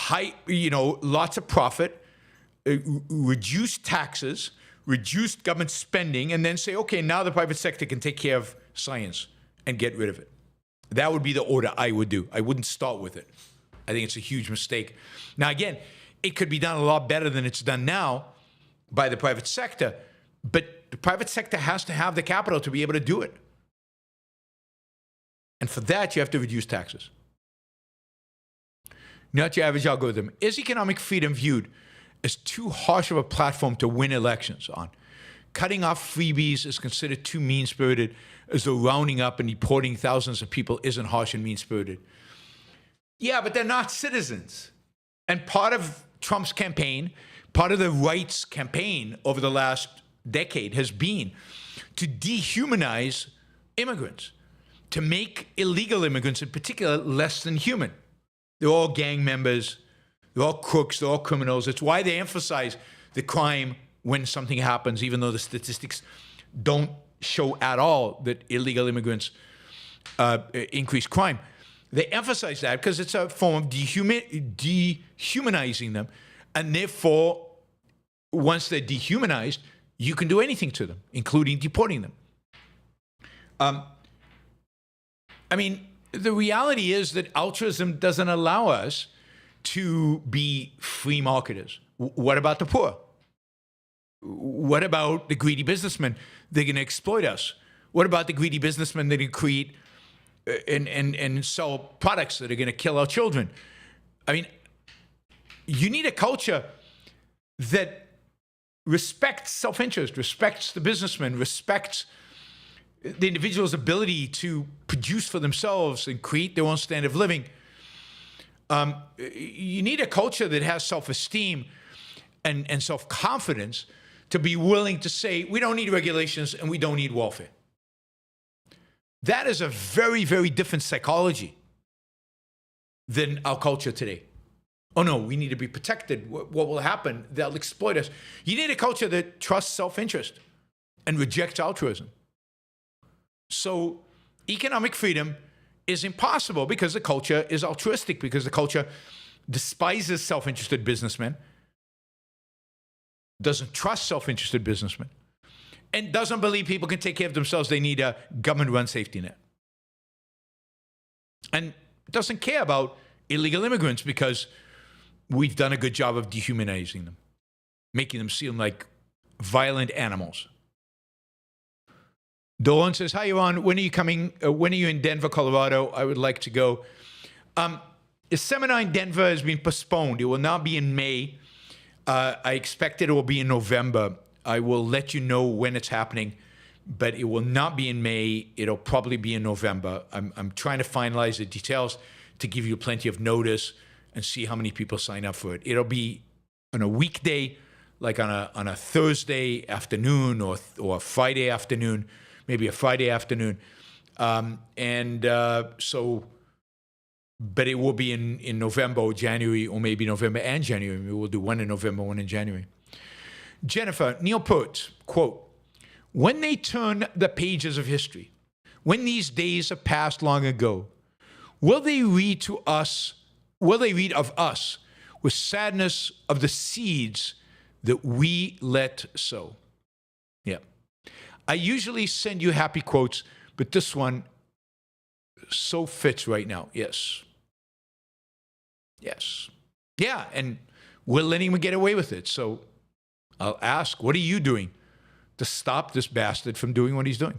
lots of profit, reduced taxes, reduced government spending, and then say, okay, now the private sector can take care of science and get rid of it. That would be the order I would do. I wouldn't start with it. I think it's a huge mistake. Now, again, it could be done a lot better than it's done now by the private sector, but the private sector has to have the capital to be able to do it. And for that, you have to reduce taxes. Not your average algorithm. Is economic freedom viewed as too harsh of a platform to win elections on? Cutting off freebies is considered too mean-spirited, as though rounding up and deporting thousands of people isn't harsh and mean-spirited. Yeah, but they're not citizens. And part of Trump's campaign, part of the right's campaign over the last decade has been to dehumanize immigrants, to make illegal immigrants in particular less than human. They're all gang members, they're all crooks, they're all criminals. It's why they emphasize the crime when something happens, even though the statistics don't show at all that illegal immigrants increase crime. They emphasize that because it's a form of dehumanizing them. And therefore, once they're dehumanized, you can do anything to them, including deporting them. The reality is that altruism doesn't allow us to be free marketers. What about the poor? What about the greedy businessmen? They're going to exploit us. What about the greedy businessmen that are going to create and sell products that are going to kill our children? I mean, you need a culture that respects self-interest, respects the businessman, respects the individual's ability to produce for themselves and create their own standard of living. You need a culture that has self-esteem and self-confidence to be willing to say, we don't need regulations and we don't need welfare. That is a very, very different psychology than our culture today. Oh no, we need to be protected. What will happen? They'll exploit us. You need a culture that trusts self-interest and rejects altruism. So economic freedom is impossible because the culture is altruistic, because the culture despises self-interested businessmen, doesn't trust self-interested businessmen, and doesn't believe people can take care of themselves. They need a government-run safety net. And doesn't care about illegal immigrants because we've done a good job of dehumanizing them, making them seem like violent animals. Dolan says, hi, Yaron. When are you coming? When are you in Denver, Colorado? I would like to go. The seminar in Denver has been postponed. It will not be in May. I expect it will be in November. I will let you know when it's happening, but it will not be in May. It'll probably be in November. I'm trying to finalize the details to give you plenty of notice and see how many people sign up for it. It'll be on a weekday, like on a Thursday afternoon or a Friday afternoon, maybe a Friday afternoon. But it will be in November or January, or maybe November and January. We will do one in November, one in January. Jennifer, Neil Peart, quote, when they turn the pages of history, when these days have passed long ago, will they read of us with sadness of the seeds that we let sow? Yeah. I usually send you happy quotes, but this one so fits right now. Yes. Yes. Yeah, and we're letting him get away with it. So I'll ask, what are you doing to stop this bastard from doing what he's doing?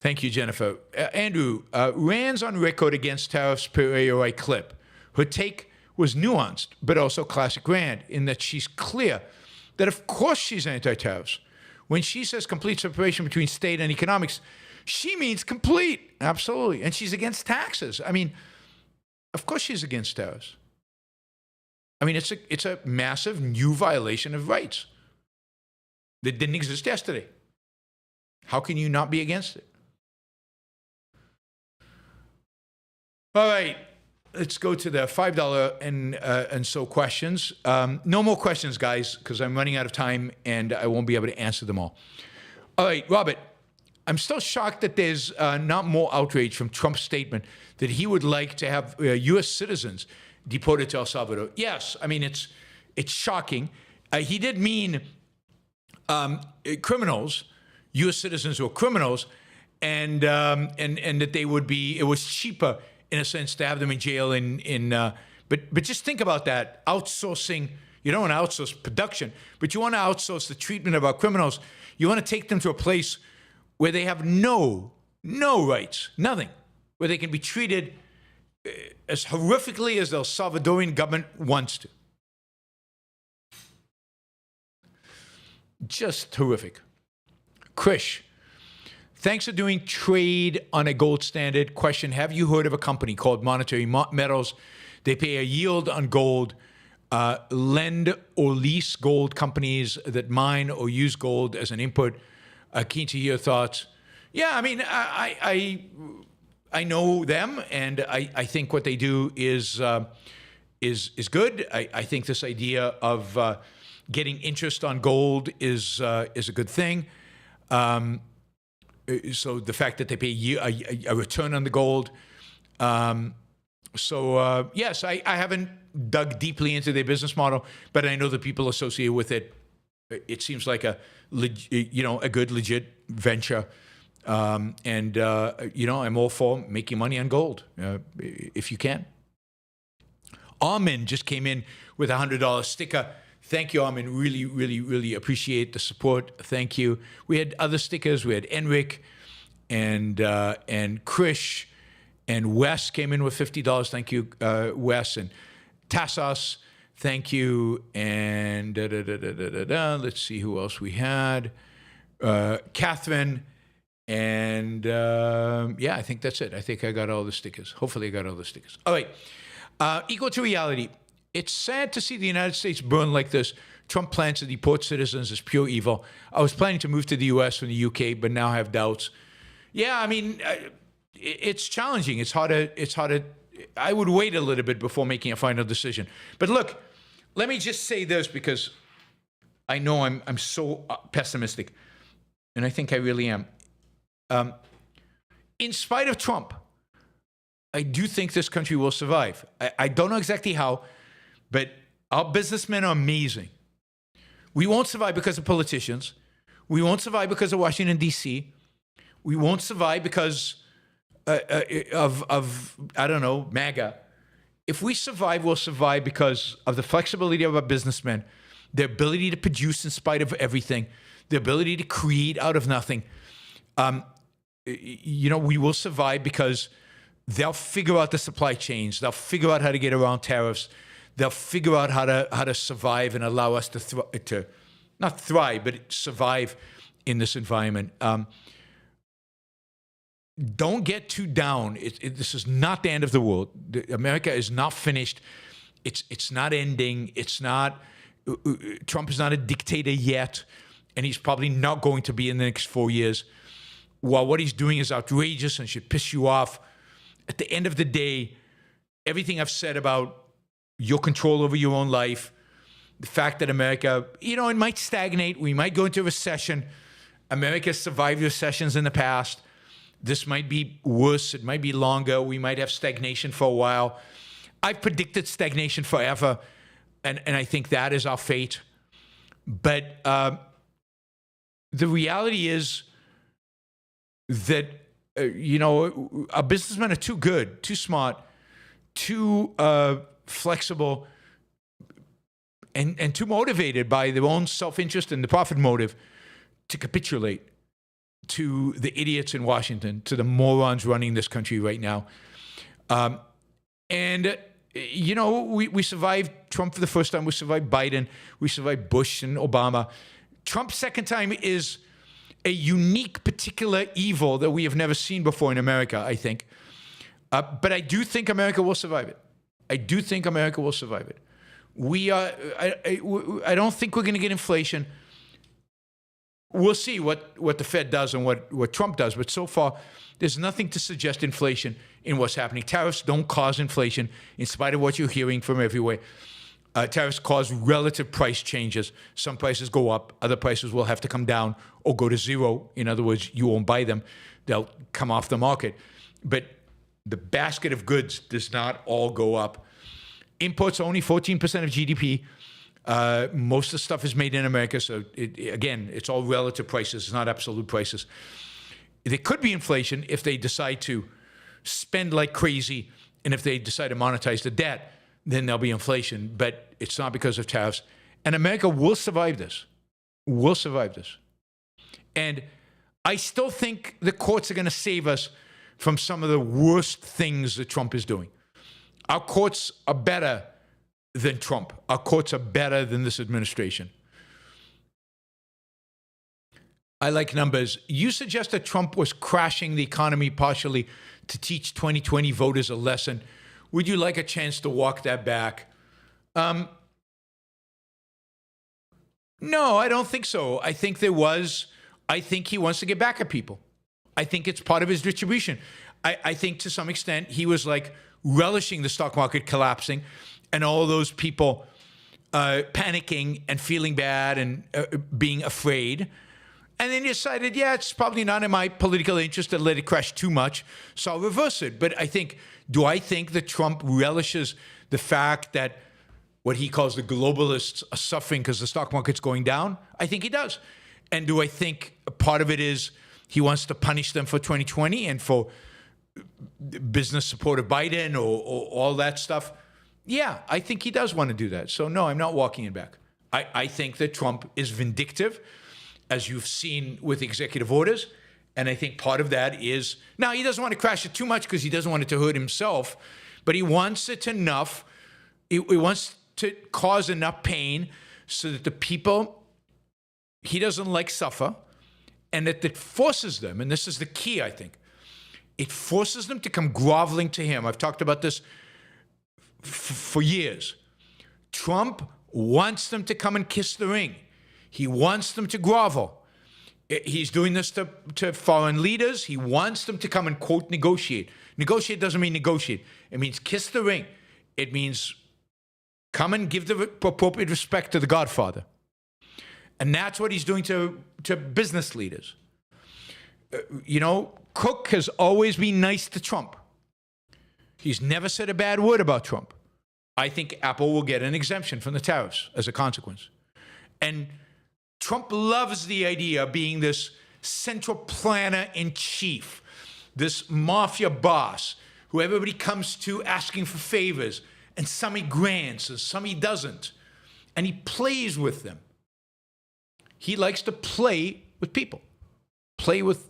Thank you, Jennifer. Andrew, Rand's on record against tariffs per AOI clip. Her take was nuanced, but also classic Rand, in that she's clear that of course she's anti-tariffs. When she says complete separation between state and economics, she means complete, absolutely. And she's against taxes. I mean, of course she's against tariffs. I mean, it's a massive new violation of rights that didn't exist yesterday. How can you not be against it? All right, let's go to the $5 and so questions. No more questions, guys, because I'm running out of time and I won't be able to answer them all. All right, Robert, I'm still shocked that there's not more outrage from Trump's statement that he would like to have U.S. citizens deported to El Salvador. Yes, I mean, it's shocking. He did mean criminals, U.S. citizens who are criminals, and that they would be, it was cheaper in a sense to have them in jail but just think about that, outsourcing. You don't want to outsource production, but you want to outsource the treatment of our criminals. You want to take them to a place where they have no rights, nothing, where they can be treated as horrifically as the El Salvadorian government wants to. Just horrific. Krish, thanks for doing trade on a gold standard. Question, have you heard of a company called Monetary Metals? They pay a yield on gold, lend or lease gold companies that mine or use gold as an input. Keen to hear your thoughts. Yeah, I mean, I know them, and I think what they do is good. I think this idea of getting interest on gold is a good thing. So the fact that they pay a return on the gold. Yes, I haven't dug deeply into their business model, but I know the people associated with it. It seems like a good, legit venture. I'm all for making money on gold, if you can. Armin just came in with a $100 sticker. Thank you, Armin. Really, really, really appreciate the support. Thank you. We had other stickers. We had Enric and Krish and Wes came in with $50. Thank you, Wes. And Tassos, thank you. And let's see who else we had. Catherine. And I think that's it. I think I got all the stickers. Hopefully I got all the stickers. All right. Equal to reality. It's sad to see the United States burn like this. Trump plans to deport citizens as pure evil. I was planning to move to the U.S. from the UK, but now I have doubts. Yeah, I mean, it's challenging. It's hard to. I would wait a little bit before making a final decision. But look, let me just say this because I know I'm so pessimistic, and I think I really am. In spite of Trump, I do think this country will survive. I don't know exactly how, but our businessmen are amazing. We won't survive because of politicians. We won't survive because of Washington, D.C. We won't survive because of I don't know, MAGA. If we survive, we'll survive because of the flexibility of our businessmen, their ability to produce in spite of everything, the ability to create out of nothing. We will survive because they'll figure out the supply chains. They'll figure out how to get around tariffs. They'll figure out how to survive and allow us to not thrive, but survive in this environment. Don't get too down. This is not the end of the world. America is not finished. It's not ending. It's not. Trump is not a dictator yet, and he's probably not going to be in the next 4 years. While what he's doing is outrageous and should piss you off, at the end of the day, everything I've said about your control over your own life, the fact that America, it might stagnate. We might go into a recession. America survived recessions in the past. This might be worse. It might be longer. We might have stagnation for a while. I've predicted stagnation forever, and I think that is our fate. But the reality is that, our businessmen are too good, too smart, too flexible, and too motivated by their own self-interest and the profit motive to capitulate to the idiots in Washington, to the morons running this country right now. We survived Trump for the first time. We survived Biden. We survived Bush and Obama. Trump's second time is a unique, particular evil that we have never seen before in America, I think. But I do think America will survive it. I do think America will survive it. I don't think we're going to get inflation. We'll see what the Fed does and what Trump does. But so far, there's nothing to suggest inflation in what's happening. Tariffs don't cause inflation, in spite of what you're hearing from everywhere. Tariffs cause relative price changes. Some prices go up. Other prices will have to come down or go to zero. In other words, you won't buy them. They'll come off the market. But the basket of goods does not all go up. Imports are only 14% of GDP. Most of the stuff is made in America, so it's all relative prices. It's not absolute prices. There could be inflation if they decide to spend like crazy, and if they decide to monetize the debt, then there'll be inflation. But it's not because of tariffs. And America will survive this. Will survive this. And I still think the courts are going to save us from some of the worst things that Trump is doing. Our courts are better than Trump. Our courts are better than this administration. I like numbers. You suggest that Trump was crashing the economy partially to teach 2020 voters a lesson. Would you like a chance to walk that back? No, I don't think so. I think he wants to get back at people. I think it's part of his retribution. I think to some extent he was like relishing the stock market collapsing and all those people panicking and feeling bad and being afraid. And then he decided, it's probably not in my political interest to let it crash too much, so I'll reverse it. But do I think that Trump relishes the fact that what he calls the globalists are suffering because the stock market's going down? I think he does. And do I think a part of it is he wants to punish them for 2020 and for business support of Biden or all that stuff? Yeah, I think he does want to do that. So no, I'm not walking it back. I think that Trump is vindictive, as you've seen with executive orders. And I think part of that is, now he doesn't want to crash it too much because he doesn't want it to hurt himself, but he wants it enough, he wants to cause enough pain so that the people he doesn't like suffer, and that it forces them, and this is the key, I think, it forces them to come groveling to him. I've talked about this for years. Trump wants them to come and kiss the ring. He wants them to grovel. He's doing this to foreign leaders. He wants them to come and, quote, negotiate. Negotiate doesn't mean negotiate. It means kiss the ring. It means come and give the appropriate respect to the Godfather. And that's what he's doing to business leaders. Cook has always been nice to Trump. He's never said a bad word about Trump. I think Apple will get an exemption from the tariffs as a consequence. And Trump loves the idea of being this central planner in chief, this mafia boss who everybody comes to asking for favors. And some he grants, and some he doesn't. And he plays with them. He likes to play with people, play with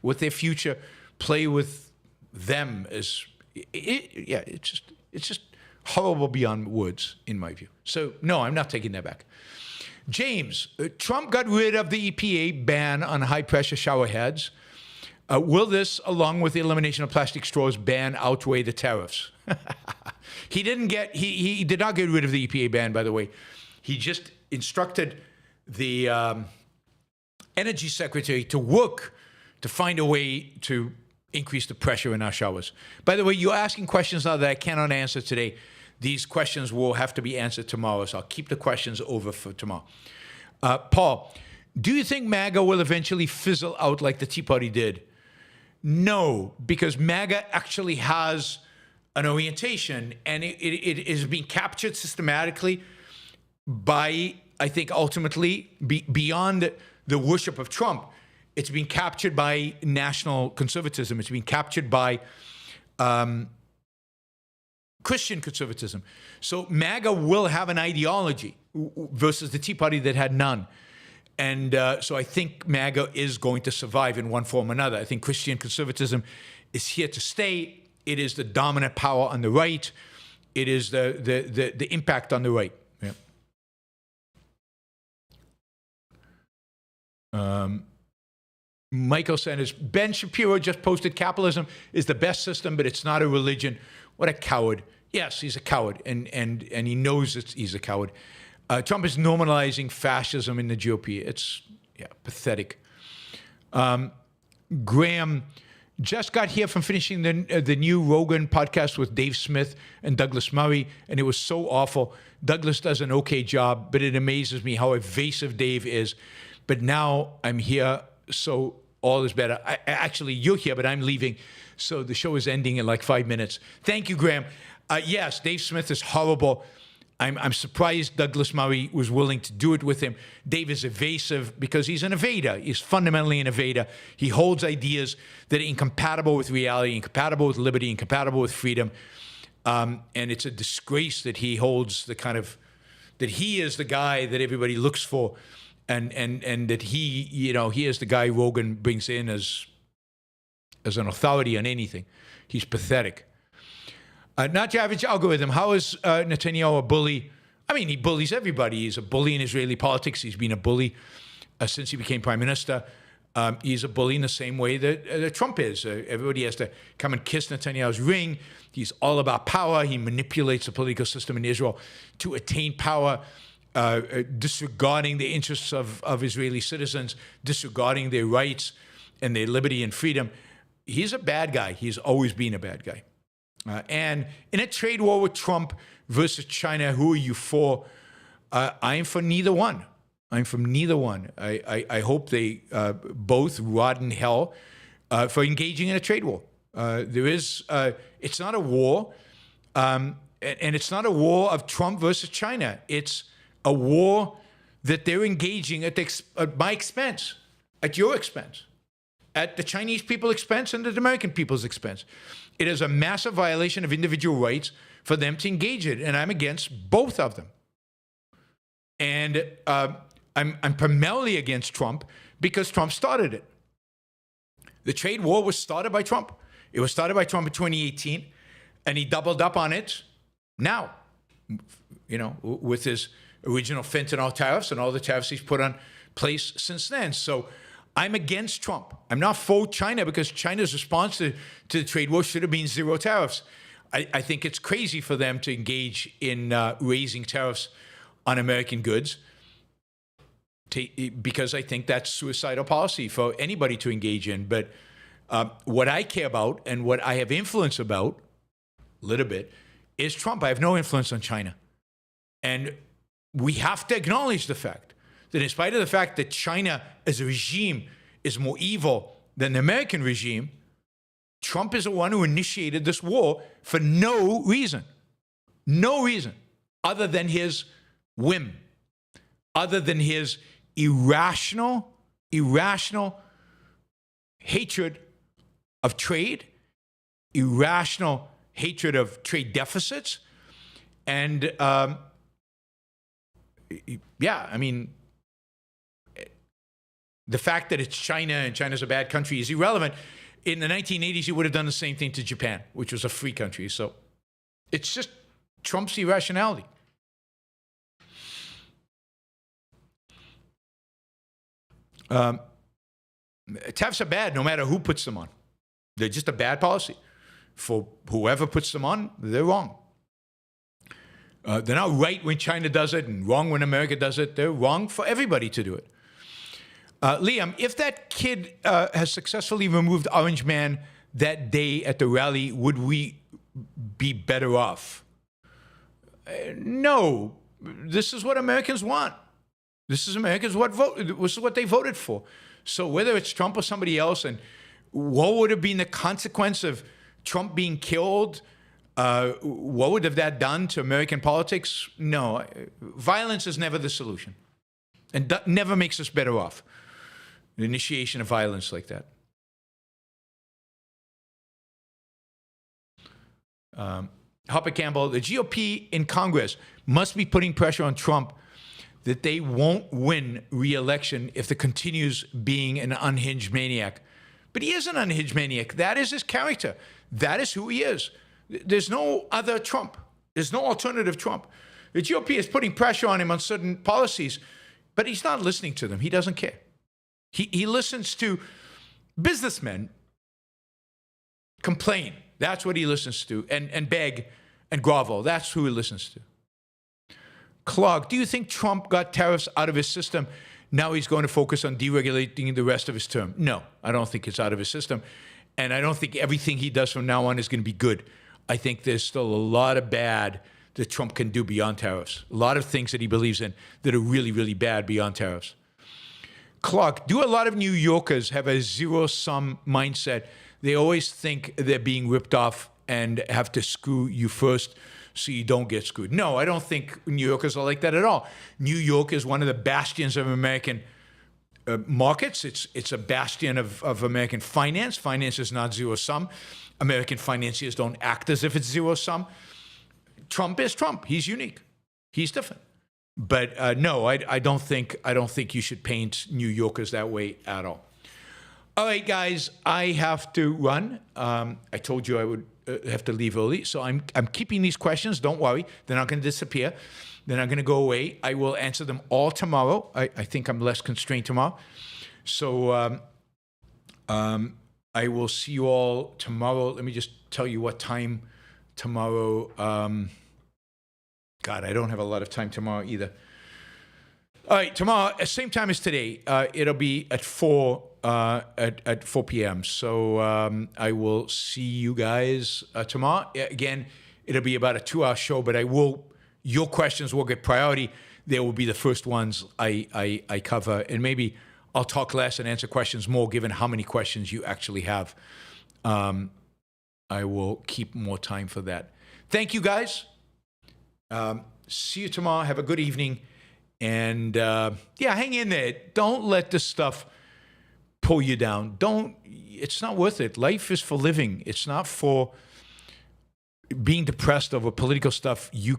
their future, play with them as it's just horrible beyond words in my view. So no, I'm not taking that back. James, Trump got rid of the EPA ban on high pressure shower heads. Will this, along with the elimination of plastic straws ban, outweigh the tariffs? He did not get rid of the EPA ban, by the way. He just instructed the energy secretary to work to find a way to increase the pressure in our showers. By the way, you're asking questions now that I cannot answer today. These questions will have to be answered tomorrow, so I'll keep the questions over for tomorrow. Paul, do you think MAGA will eventually fizzle out like the Tea Party did? No, because MAGA actually has an orientation, and it is being captured systematically by, I think, ultimately, beyond the worship of Trump. It's being captured by national conservatism. It's being captured by Christian conservatism. So MAGA will have an ideology versus the Tea Party that had none. And so I think MAGA is going to survive in one form or another. I think Christian conservatism is here to stay. It is the dominant power on the right. It is the impact on the right. Yeah. Michael Sanders, Ben Shapiro just posted capitalism is the best system, but it's not a religion. What a coward. Yes, he's a coward, and he knows he's a coward. Trump is normalizing fascism in the GOP. It's pathetic. Graham just got here from finishing the new Rogan podcast with Dave Smith and Douglas Murray, and it was so awful. Douglas does an okay job, but it amazes me how evasive Dave is. But now I'm here, so all is better. Actually, you're here, but I'm leaving, so the show is ending in like 5 minutes. Thank you, Graham. Yes, Dave Smith is horrible. I'm surprised Douglas Murray was willing to do it with him. Dave is evasive because he's an evader. He's fundamentally an evader. He holds ideas that are incompatible with reality, incompatible with liberty, incompatible with freedom. And it's a disgrace that he holds that he is the guy that everybody looks for, and that he is the guy Rogan brings in as an authority on anything. He's pathetic. Not your average algorithm. How is Netanyahu a bully? I mean, he bullies everybody. He's a bully in Israeli politics. He's been a bully since he became prime minister. He's a bully in the same way that Trump is. Everybody has to come and kiss Netanyahu's ring. He's all about power. He manipulates the political system in Israel to attain power, disregarding the interests of Israeli citizens, disregarding their rights and their liberty and freedom. He's a bad guy. He's always been a bad guy. And in a trade war with Trump versus China, who are you for? I'm for neither one. I'm from neither one. I hope they both rot in hell for engaging in a trade war. It's not a war, and it's not a war of Trump versus China. It's a war that they're engaging at my expense, at your expense, at the Chinese people's expense and the American people's expense. It is a massive violation of individual rights for them to engage in, and I'm against both of them. And I'm primarily against Trump because Trump started it. The trade war was started by Trump. It was started by Trump in 2018, and he doubled up on it now, with his original fentanyl tariffs and all the tariffs he's put on place since then. So I'm against Trump. I'm not for China because China's response to the trade war should have been zero tariffs. I think it's crazy for them to engage in raising tariffs on American goods because I think that's suicidal policy for anybody to engage in. But what I care about and what I have influence about, a little bit, is Trump. I have no influence on China. And we have to acknowledge the fact that in spite of the fact that China as a regime is more evil than the American regime, Trump is the one who initiated this war for no reason other than his whim, other than his irrational hatred of trade, irrational hatred of trade deficits. And yeah, I mean, the fact that it's China and China's a bad country is irrelevant. In the 1980s, he would have done the same thing to Japan, which was a free country. So it's just Trump's irrationality. Tariffs are bad no matter who puts them on. They're just a bad policy. For whoever puts them on, they're wrong. They're not right when China does it and wrong when America does it. They're wrong for everybody to do it. Liam, if that kid has successfully removed Orange Man that day at the rally, would we be better off? No. This is what Americans want. This is Americans this is what they voted for. So whether it's Trump or somebody else, and what would have been the consequence of Trump being killed? What would have that done to American politics? No. Violence is never the solution. And never makes us better off. The initiation of violence like that. Hopper Campbell, the GOP in Congress must be putting pressure on Trump that they won't win re-election if they continues being an unhinged maniac. But he is an unhinged maniac. That is his character. That is who he is. There's no other Trump. There's no alternative Trump. The GOP is putting pressure on him on certain policies, but he's not listening to them. He doesn't care. He listens to businessmen complain. That's what he listens to. And beg and grovel. That's who he listens to. Clark, do you think Trump got tariffs out of his system? Now he's going to focus on deregulating the rest of his term. No, I don't think it's out of his system. And I don't think everything he does from now on is going to be good. I think there's still a lot of bad that Trump can do beyond tariffs. A lot of things that he believes in that are really, really bad beyond tariffs. Clark, do a lot of New Yorkers have a zero-sum mindset? They always think they're being ripped off and have to screw you first so you don't get screwed. No, I don't think New Yorkers are like that at all. New York is one of the bastions of American markets. It's a bastion of American finance. Finance is not zero-sum. American financiers don't act as if it's zero-sum. Trump is Trump. He's unique. He's different. But no, I don't think you should paint New Yorkers that way at all. All right, guys, I have to run. I told you I would have to leave early, so I'm keeping these questions. Don't worry, they're not going to disappear. They're not going to go away. I will answer them all tomorrow. I think I'm less constrained tomorrow. So I will see you all tomorrow. Let me just tell you what time tomorrow. God, I don't have a lot of time tomorrow either. All right, tomorrow, same time as today. It'll be at 4 p.m. So I will see you guys tomorrow. Again, it'll be about a 2-hour show, but your questions will get priority. They will be the first ones I cover. And maybe I'll talk less and answer questions more, given how many questions you actually have. I will keep more time for that. Thank you, guys. See you tomorrow. Have a good evening. And yeah, hang in there. Don't let this stuff pull you down. It's not worth it. Life is for living. It's not for being depressed over political stuff you